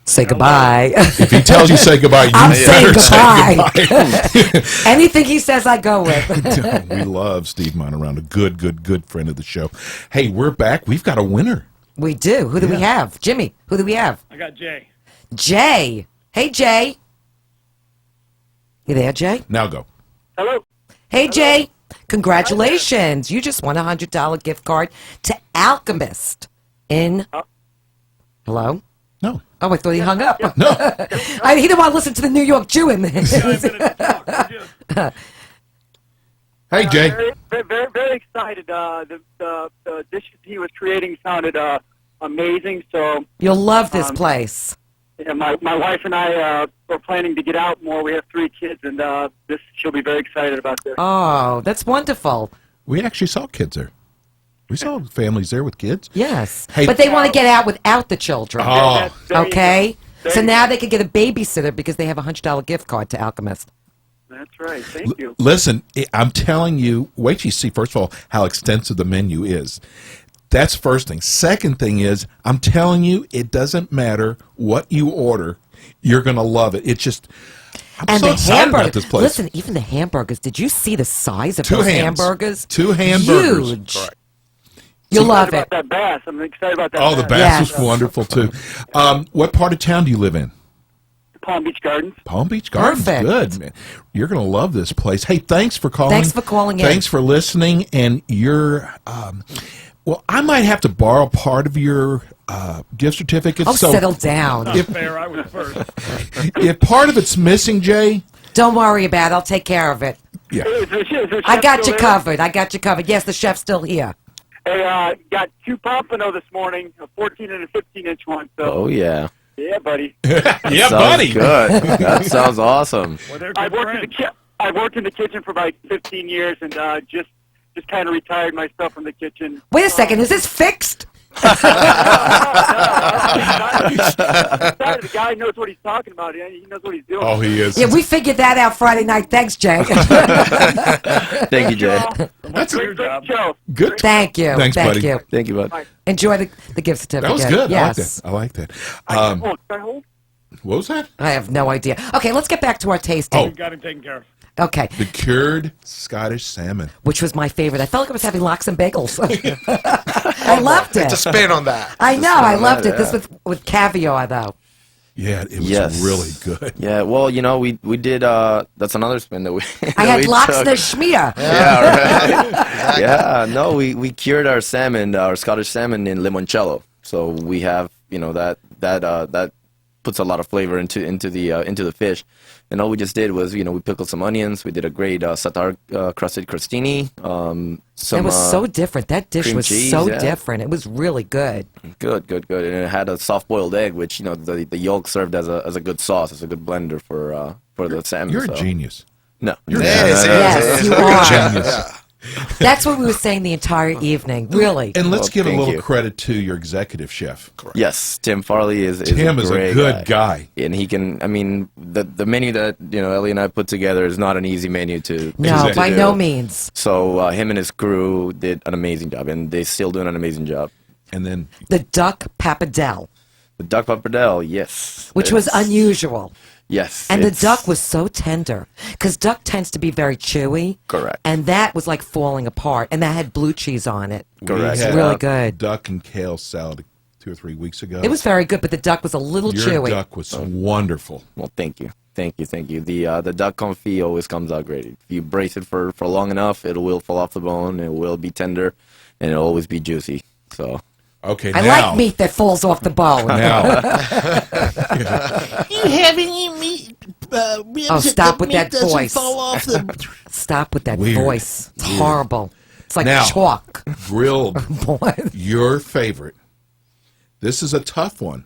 Say goodbye. If he tells you say goodbye, you I'm better saying say goodbye. Anything he says, I go with. We love Steve Monterano, a good friend of the show. Hey, we're back. We've got a winner. We do. Who do we have? Jimmy, who do we have? I got Jay. Jay. Hey, Jay. You there, Jay? Now go. Hello. Hey, Jay. Congratulations. You just won a $100 gift card to Alchemist in... Hello? No. Oh, I thought he hung up. No. He didn't want to listen to the New York Jew in there. Hey, Jay. Very excited. The dishes he was creating sounded amazing. So You'll love this place. Yeah, my wife and I are planning to get out more. We have 3 kids, and she'll be very excited about this. Oh, that's wonderful. We actually saw kids there. We saw families there with kids. Yes. Hey, But they want to get out without the children. Oh. Okay? So now they can get a babysitter because they have a $100 gift card to Alchemist. That's right. Thank you. Listen, I'm telling you, wait till you see, first of all, how extensive the menu is. That's first thing. Second thing is, I'm telling you, it doesn't matter what you order. You're going to love it. It's just... I'm so excited about this place. Listen, even the hamburgers. Did you see the size of 2 those hands. hamburgers? 2 hamburgers. Huge. Correct. You'll love it. That bass. I'm excited about that. Oh, the bass was wonderful, too. What part of town do you live in? Palm Beach Gardens. Palm Beach Gardens. Perfect. Good, man. You're going to love this place. Hey, thanks for calling. Thanks for calling in. Thanks for listening. And you're... well, I might have to borrow part of your gift certificate. Oh, settle down. Not fair. I was first. If part of it's missing, Jay... Don't worry about it. I'll take care of it. Yeah. Is the chef I got still you there? covered. I got you covered. Yes, the chef's still here. Hey, got 2 pompano this morning, a 14 and a 15-inch one. So. Oh, yeah. Yeah, buddy. Yeah, sounds buddy. Good. That sounds awesome. Well, I've worked in the kitchen for about 15 years, and just kind of retired myself from the kitchen. Wait a second. Is this fixed? The guy knows what he's talking about. He knows what he's doing. Oh, he is. Yeah, we figured that out Friday night. Thanks, Jay. Thank you, Jay. That's Great show. Good. Thank you. Thanks, Thank buddy. you. Thank you, bud. Enjoy the gift certificate. That was good. Yes. I like that. Can I hold? What was that? I have no idea. Okay, let's get back to our tasting. Oh. Got him taken care of. Okay, The cured Scottish salmon. which was my favorite. I felt like I was having lox and bagels. I loved it. To spin on that. I know. I loved it. yeah. This with caviar, though. Yeah, it was Yes. really good. Yeah, well, you know, we did, that's another spin that we I that had we lox took. de schmear. Yeah, right. Yeah, no, we cured our salmon, our Scottish salmon in limoncello. So we have, you know, that puts a lot of flavor into the fish. And all we just did was, you know, we pickled some onions. We did a great satay crusted crostini. It was so different. That dish cream was cheese, so yeah. different. It was really good. Good. And it had a soft-boiled egg, which, you know, the yolk served as a good sauce, as a good blender for the salmon. You're so. a genius. No. You're Yes, a Yes, you are. genius. That's what we were saying the entire evening, really. And let's give a thank little you. credit to your executive chef. Yes, Tim Farley is Tim is a great good guy. and he can. I mean, the menu that Ellie and I put together is not an easy menu to. No, to by do. no means. So him and his crew did an amazing job, and they still doing an amazing job. And then The duck pappardelle, the duck pappardelle, yes, which was It's- unusual. Yes, And the it's- duck was so tender, because duck tends to be very chewy. Correct. And that was like falling apart, and that had blue cheese on it. Correct. We had Really good. duck and kale salad 2 or 3 weeks ago. It was very good, but the duck was a little Your chewy. duck was wonderful. Well, thank you. The duck confit always comes out great. If you brace it for long enough, it will fall off the bone. It will be tender, and it'll always be juicy. So. Okay, I now. like meat that falls off the bone. Now. You have any meat? Oh, stop with meat that doesn't voice. Fall off the... Stop with that Weird. voice. It's Weird. horrible. It's like Now. chalk. Grilled. Your favorite. This is a tough one.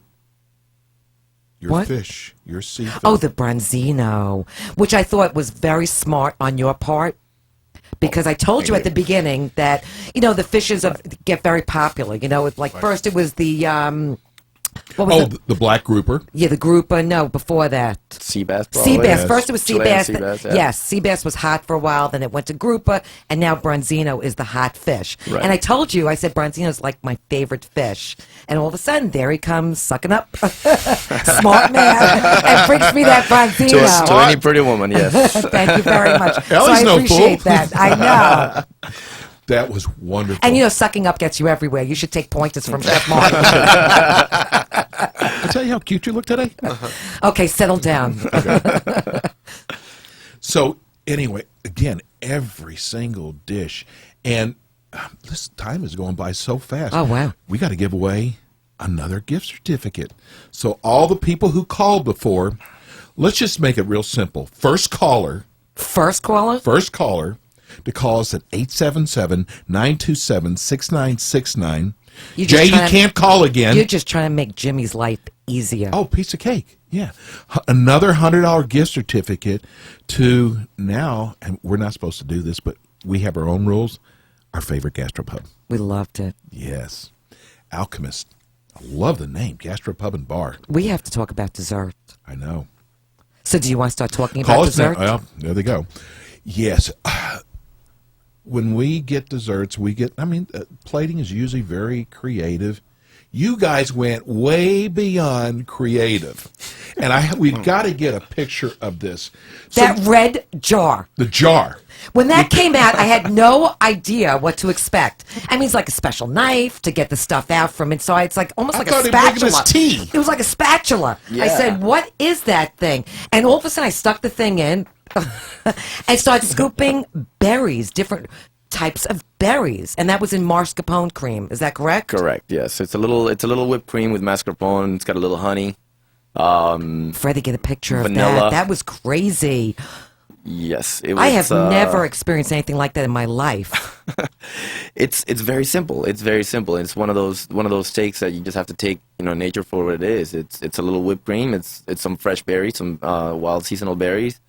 Your What? fish. Your seafood. Oh, the branzino, which I thought was very smart on your part. Because I told you at the beginning that, the fishes get very popular. It's like first it was the, what was it? The black grouper. Yeah, the grouper. No, before that. Sea bass. Sea bass. First it was sea Chilean bass. sea bass, yeah. Yes, sea bass was hot for a while. Then it went to grouper, and now branzino is the hot fish. Right. And I told you, I said branzino is like my favorite fish. And all of a sudden, there he comes, sucking up, smart man, and brings me that branzino. To any pretty woman, yes. Thank you very much. Ellie's so I no appreciate fool. that. I know. That was wonderful. And sucking up gets you everywhere. You should take pointers from Chef Martin. I tell you how cute you look today. Okay, settle down. So anyway, again, every single dish, and this time is going by so fast. Oh, wow. We got to give away another gift certificate. So all the people who called before, let's just make it real simple. First caller to call us at 877-927-6969. Jay, you can't call again. You're just trying to make Jimmy's life easier. Oh, piece of cake. Yeah. Another $100 gift certificate to now, and we're not supposed to do this, but we have our own rules, our favorite gastropub. We loved it. Yes. Alchemist. I love the name, Gastropub and Bar. We have to talk about dessert. I know. So do you want to start talking Call about us now. dessert? Well, there they go. Yes. When we get desserts, plating is usually very creative. You guys went way beyond creative. And we've got to get a picture of this. That red jar. The jar. When that came out, I had no idea what to expect. I mean, it's like a special knife to get the stuff out from inside. It's like almost like a thought he was making spatula. us tea. It was like a spatula. Yeah. I said, "What is that thing?" And all of a sudden, I stuck the thing in and started scooping berries, different types of berries, and that was in mascarpone cream. Is that correct? Correct. Yes, it's a little whipped cream with mascarpone. It's got a little honey. Freddie, get a picture of Vanilla. that. That was crazy. Yes, it was. I have never experienced anything like that in my life. It's very simple. It's very simple. It's one of those steaks that you just have to take nature for what it is. It's a little whipped cream. It's some fresh berries, some wild seasonal berries,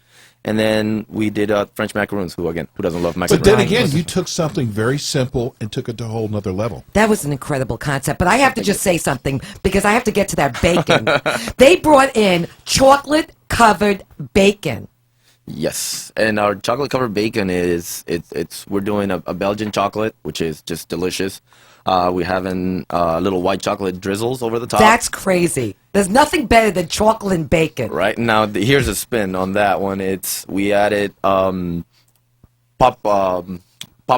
and then we did French macaroons. Who doesn't love macaroons? But then again, you took something very simple and took it to a whole nother level. That was an incredible concept. But I have to just say something because I have to get to that bacon. They brought in chocolate-covered bacon. Yes, and our chocolate covered bacon we're doing a Belgian chocolate, which is just delicious. We're having little white chocolate drizzles over the top. That's crazy. There's nothing better than chocolate and bacon. Right now, here's a spin on that one. We added pop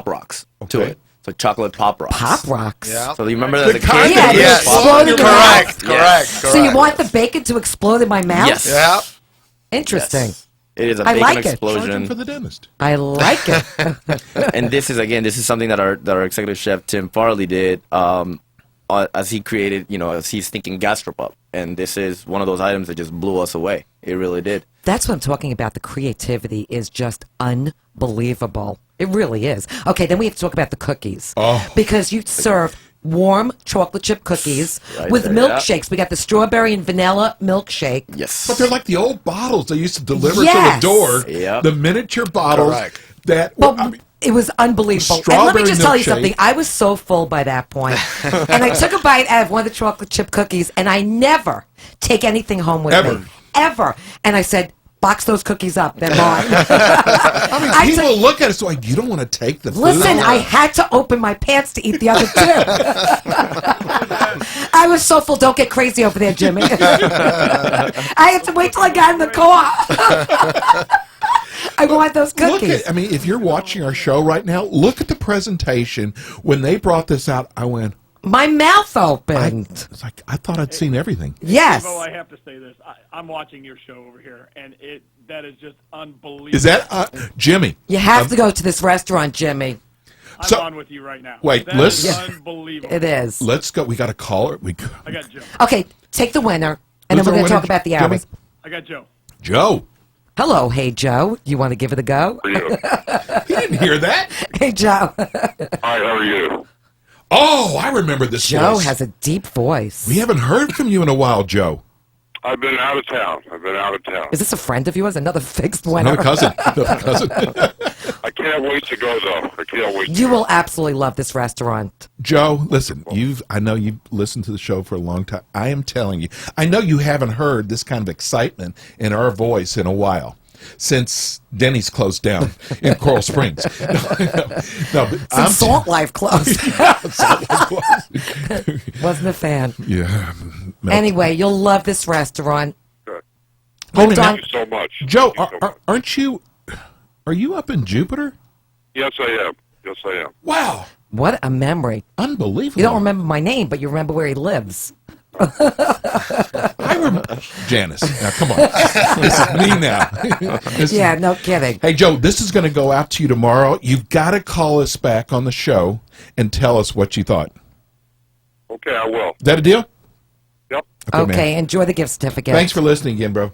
rocks to it. So chocolate pop rocks. Pop rocks. Yeah. So you remember that as a kid? Yeah, they Yes. explode in your mouth. Correct. So you want the bacon to explode in my mouth? Yes. Yeah. Interesting. Yes. It is a I bacon like it. Charge explosion. him for the dentist. I like it. And this is something that our executive chef Tim Farley did as he created, as he's thinking gastropub. And this is one of those items that just blew us away. It really did. That's what I'm talking about. The creativity is just unbelievable. It really is. Okay, then we have to talk about the cookies. Oh. Because you serve warm chocolate chip cookies Right with there, yeah. milkshakes. We got the strawberry and vanilla milkshake. Yes. But they're like the old bottles they used to deliver Yes. to the door. Yep. The miniature bottles Correct. that. But It was unbelievable. And let Strawberry me just tell you milkshake. something. I was so full by that point. And I took a bite out of one of the chocolate chip cookies, and I never take anything home with Ever. me. Ever. And I said, box those cookies up. They're mine. I mean, people look at us like, you don't want to take the food. Listen, I had to open my pants to eat the other two. I was so full. Don't get crazy over there, Jimmy. I had to wait till I got in the car. I want those Look cookies. at, I mean, if you're watching our show right now, look at the presentation. When they brought this out, I went, my mouth opened. It's like, I thought I'd seen everything. Yes. Steve-O, I have to say this. I'm watching your show over here, and that is just unbelievable. Is that, Jimmy? You have to go to this restaurant, Jimmy. I'm on with you right now. Wait, That let's. is unbelievable. It is. Let's go. We got a caller. I got Joe. Okay, take the winner, and Who's then we're our going to talk winner, about the Jimmy? hours. I got Joe. Joe. Hello, hey, Joe. You want to give it a go? He didn't hear that. Hey, Joe. Hi, how are you? Oh, I remember this Joe voice. has a deep voice. We haven't heard from you in a while, Joe. I've been out of town. Is this a friend of yours? Another fixed winner? Another cousin. Another cousin. I can't wait to go, though. I can't wait. You will absolutely love this restaurant. Joe, listen, I know you've listened to the show for a long time. I am telling you, I know you haven't heard this kind of excitement in our voice in a while. Since Denny's closed down in Coral Springs. No, but Since Salt Life closed. Salt Life closed. Wasn't a fan. Yeah. Anyway, you'll love this restaurant. Hold Thank you so much. Joe, aren't you? Are you up in Jupiter? Yes, I am. Yes, I am. Wow. What a memory. Unbelievable. You don't remember my name, but you remember where he lives. I remember Janice. Now, come on. This is me now. Yeah, no kidding. Hey, Joe, this is going to go out to you tomorrow. You've got to call us back on the show and tell us what you thought. Okay, I will. Is that a deal? Yep. Okay, man. enjoy the gift certificate. Thanks for listening again, bro.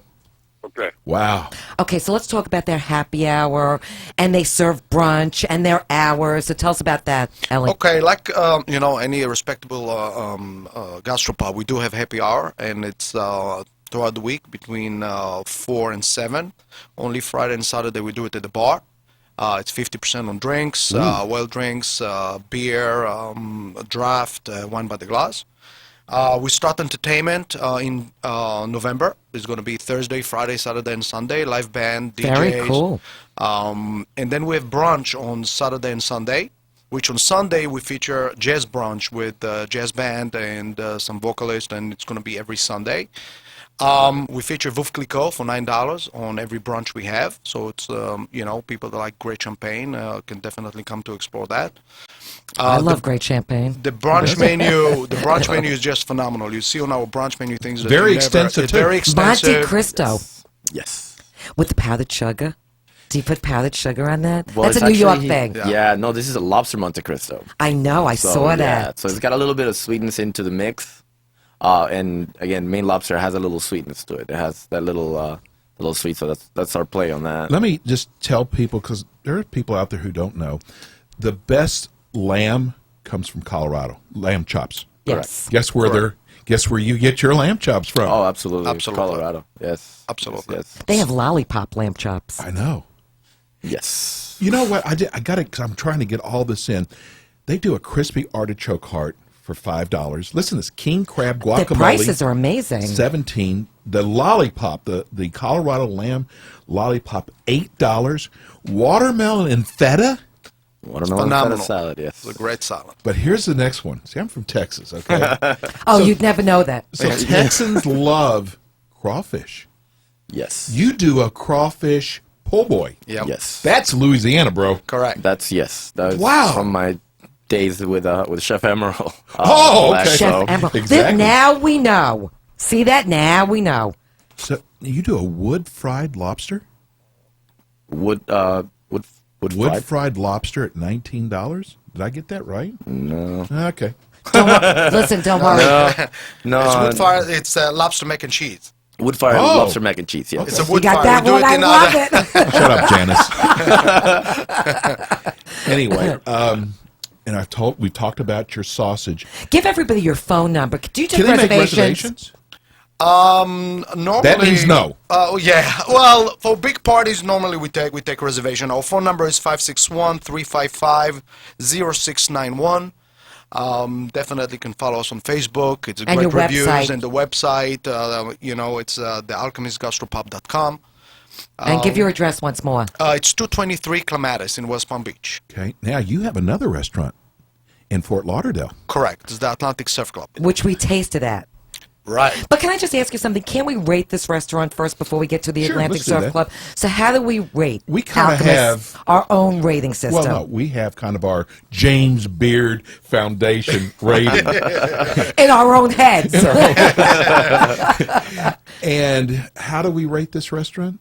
Okay. Wow. Okay, so let's talk about their happy hour, and they serve brunch and their hours. So tell us about that, Ellie. Okay, like any respectable gastropub, we do have happy hour, and it's throughout the week between 4 and 7. Only Friday and Saturday we do it at the bar. It's 50% on drinks, well drinks, beer, draft, wine by the glass. We start entertainment in November. It's going to be Thursday, Friday, Saturday, and Sunday. Live band, DJs. Very cool. And then we have brunch on Saturday and Sunday, which on Sunday we feature jazz brunch with jazz band and some vocalists, and it's going to be every Sunday. We feature Veuve Clicquot for $9 on every brunch we have. So it's, people that like great champagne can definitely come to explore that. I love great champagne. The brunch menu is just phenomenal. You see on our brunch menu things that Very you never- extensive, it's too. very extensive. Monte Cristo. Yes. With the powdered sugar. Do you put powdered sugar on that? Well, That's it's a New York actually- thing. Yeah, no, this is a lobster Monte Cristo. I know, I saw yeah, that. So it's got a little bit of sweetness into the mix. And again, Maine lobster has a little sweetness to it. It has that little sweet, so that's our play on that. Let me just tell people, because there are people out there who don't know, the best lamb comes from Colorado. Lamb chops. Yes. Guess where Guess where you get your lamb chops from? Oh, absolutely. Colorado. Yes. Absolutely. Yes. They have lollipop lamb chops. I know. Yes. You know what? I got it because I'm trying to get all this in. They do a crispy artichoke heart for $5. Listen to this: king crab guacamole. The prices are amazing. $17. The lollipop, the Colorado lamb lollipop, $8. Watermelon and feta. Watermelon phenomenal. feta salad. Yes. It's a great salad. But here's the next one. See, I'm from Texas. Okay. Oh, you'd never know that. So Texans love crawfish. Yes. You do a crawfish po' boy. Yep. Yes. That's Louisiana, bro. Correct. That's That was Wow. from my days with Chef Emerald. Oh, okay. Chef Emerald. Exactly. Now we know. See that? Now we know. So you do a wood fried lobster? Wood fried lobster at $19? Did I get that right? No. Okay. Listen, don't worry. No. It's wood fire. It's lobster mac and cheese. Wood fire lobster mac and cheese. Yeah. It's a You wood got fire. that We do one? it I in love other- it. Shut up, Janice. Anyway, and we've talked about your sausage. Give everybody your phone number. Do you take Can they make reservations? Normally That means no. Yeah. Well, for big parties, normally we take reservation. Our phone number is 561-355-0691. Definitely can follow us on Facebook. It's a And great your reviews website. and the website. It's thealchemistgastropub.com. And give your address once more. It's 223 Clematis in West Palm Beach. Okay. Now you have another restaurant in Fort Lauderdale. Correct. It's the Atlantic Surf Club. Which we tasted at. Right. But can I just ask you something? Can we rate this restaurant first before we get to the Sure, Atlantic let's do Surf that. Club? So how do we rate? We kind of Alchemist, have our own rating system. Well, no, we have kind of our James Beard Foundation rating. In our own heads. And how do we rate this restaurant?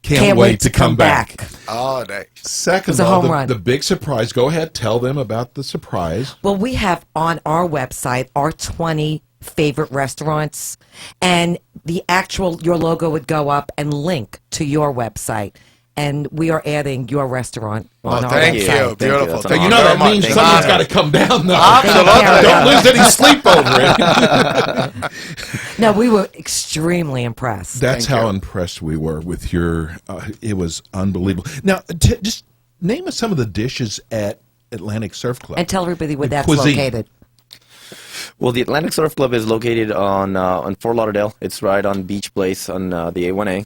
Can't wait to come back. Oh, nice. Second It's a of all, home run. the big surprise. Go ahead, tell them about the surprise. Well, we have on our website our 20 favorite restaurants, and your logo would go up and link to your website. And we are adding your restaurant on our thank website. you. Beautiful. So you know that means someone's got to come down, though. Absolutely. Don't lose any sleep over it. No, we were extremely impressed. That's how impressed we were with your. It was unbelievable. Now, just name us some of the dishes at Atlantic Surf Club. And tell everybody where The that's cuisine. located. Well, the Atlantic Surf Club is located on Fort Lauderdale. It's right on Beach Place on the A1A.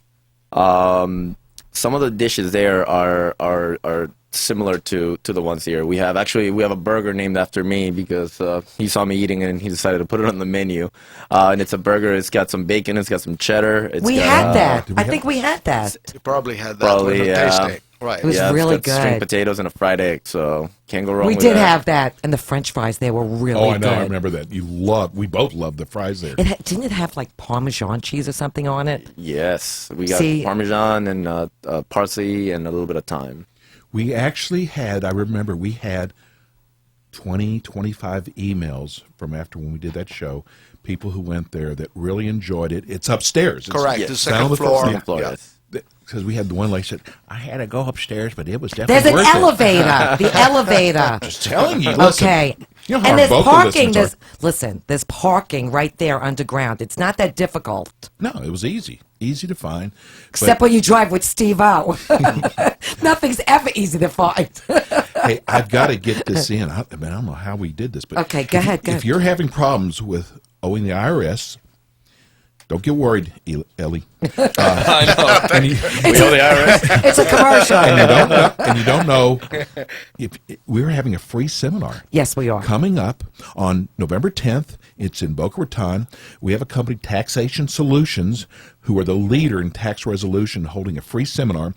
Some of the dishes there are similar to the ones here. We have a burger named after me because he saw me eating it and he decided to put it on the menu. And it's a burger. It's got some bacon. It's got some cheddar. We had that. I think we had that. You probably had that. Probably, with a yeah. tasting. Right. It was yeah, really it's got string good. potatoes and a fried egg, so can't go wrong We with did that. have that, and the French fries there were really Oh, I know. good. I remember that. We both loved the fries there. Didn't it have like Parmesan cheese or something on it? Yes, we got See- Parmesan and parsley and a little bit of thyme. We actually had, I remember we had 20, 25 emails from after when we did that show, people who went there that really enjoyed it. It's upstairs. Correct. It's The down second on floor. Second floor, Yeah. yes. Because we had the one lady said, I had to go upstairs, but it was There's definitely an worth it." elevator. The elevator. Just telling you. Listen, Okay. you know how And there's vocal parking. listeners There's parking right there underground. It's not that difficult. No, it was easy to find. Except But, when you drive with Steve O. Nothing's ever easy to find. hey, I've got to get this in. I don't know how we did this, but Okay, go ahead. If you're having problems with owing the IRS, don't get worried, Ellie. I know. And you, We owe the IRS. It's a commercial. and you don't know if we're having a free seminar. Yes, we are. Coming up on November 10th. It's in Boca Raton. We have a company, Taxation Solutions, who are the leader in tax resolution, holding a free seminar.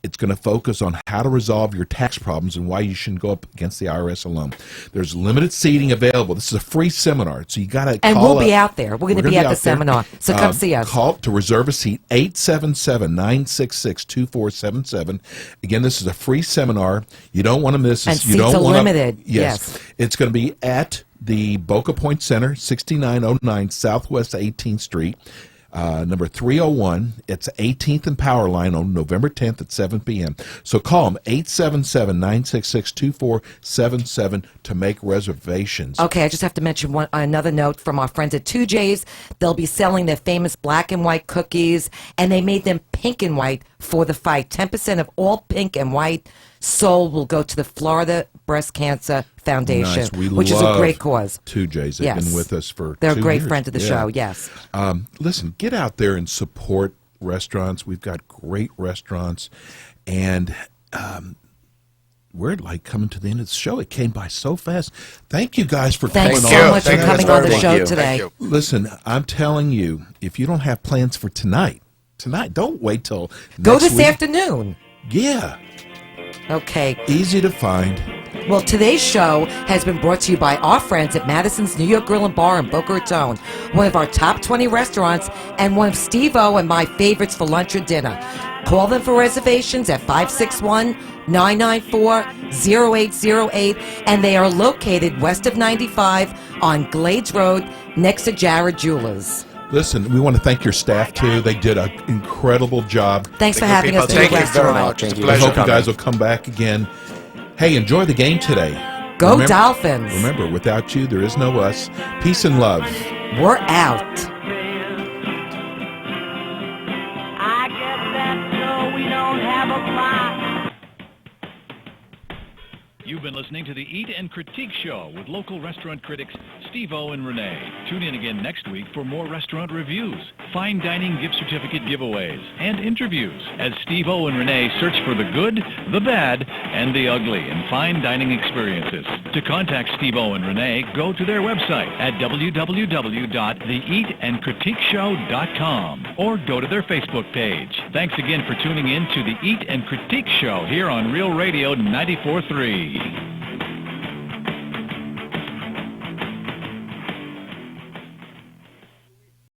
It's going to focus on how to resolve your tax problems and why you shouldn't go up against the IRS alone. There's limited seating available. This is a free seminar, so you got to And call we'll be up. out there. We're going to be at the out there. seminar. So come see us. Call to reserve a seat, 877-966-2477. Again, this is a free seminar. You don't want to miss this. And You don't seats are want limited. Yes. Yes. It's going to be at the Boca Point Center, 6909 Southwest 18th Street. Number 301. It's 18th and Power Line on November 10th at 7 p.m. So call them, 877-966-2477 to make reservations. Okay, I just have to mention another note from our friends at 2J's. They'll be selling their famous black and white cookies, and they made them pink and white for the fight. 10% of all pink and white sold will go to the Florida Breast Cancer Foundation, Nice. We which is a love great cause. 2J's. They've Yes. been with us for They're 2 a great years. friend of the Yeah. show, yes. Listen, get out there and support restaurants. We've got great restaurants, and we're like coming to the end of the show. It came by so fast. Thank you guys for Thanks coming so on. much for coming on the show today. Listen, I'm telling you, if you don't have plans for tonight, don't wait till Go next this week. afternoon. Yeah. Okay. Easy to find. Well, today's show has been brought to you by our friends at Madison's New York Grill and Bar in Boca Raton, one of our top 20 restaurants and one of Steve-O and my favorites for lunch or dinner. Call them for reservations at 561-994-0808, and they are located west of 95 on Glades Road next to Jared Jewelers. Listen, we want to thank your staff, too. They did an incredible job. Thanks for having us at Thank your you very restaurant. much. It's a I pleasure. hope you guys will come back again. Hey, enjoy the game today. Go Dolphins. Remember, without you, there is no us. Peace and love. We're out. o'clock. You've been listening to the Eat and Critique Show with local restaurant critics Steve-O and Renee. Tune in again next week for more restaurant reviews, fine dining gift certificate giveaways, and interviews as Steve-O and Renee search for the good, the bad, and the ugly in fine dining experiences. To contact Steve-O and Renee, go to their website at www.theeatandcritiqueshow.com or go to their Facebook page. Thanks again for tuning in to the Eat and Critique Show here on Real Radio 94.3.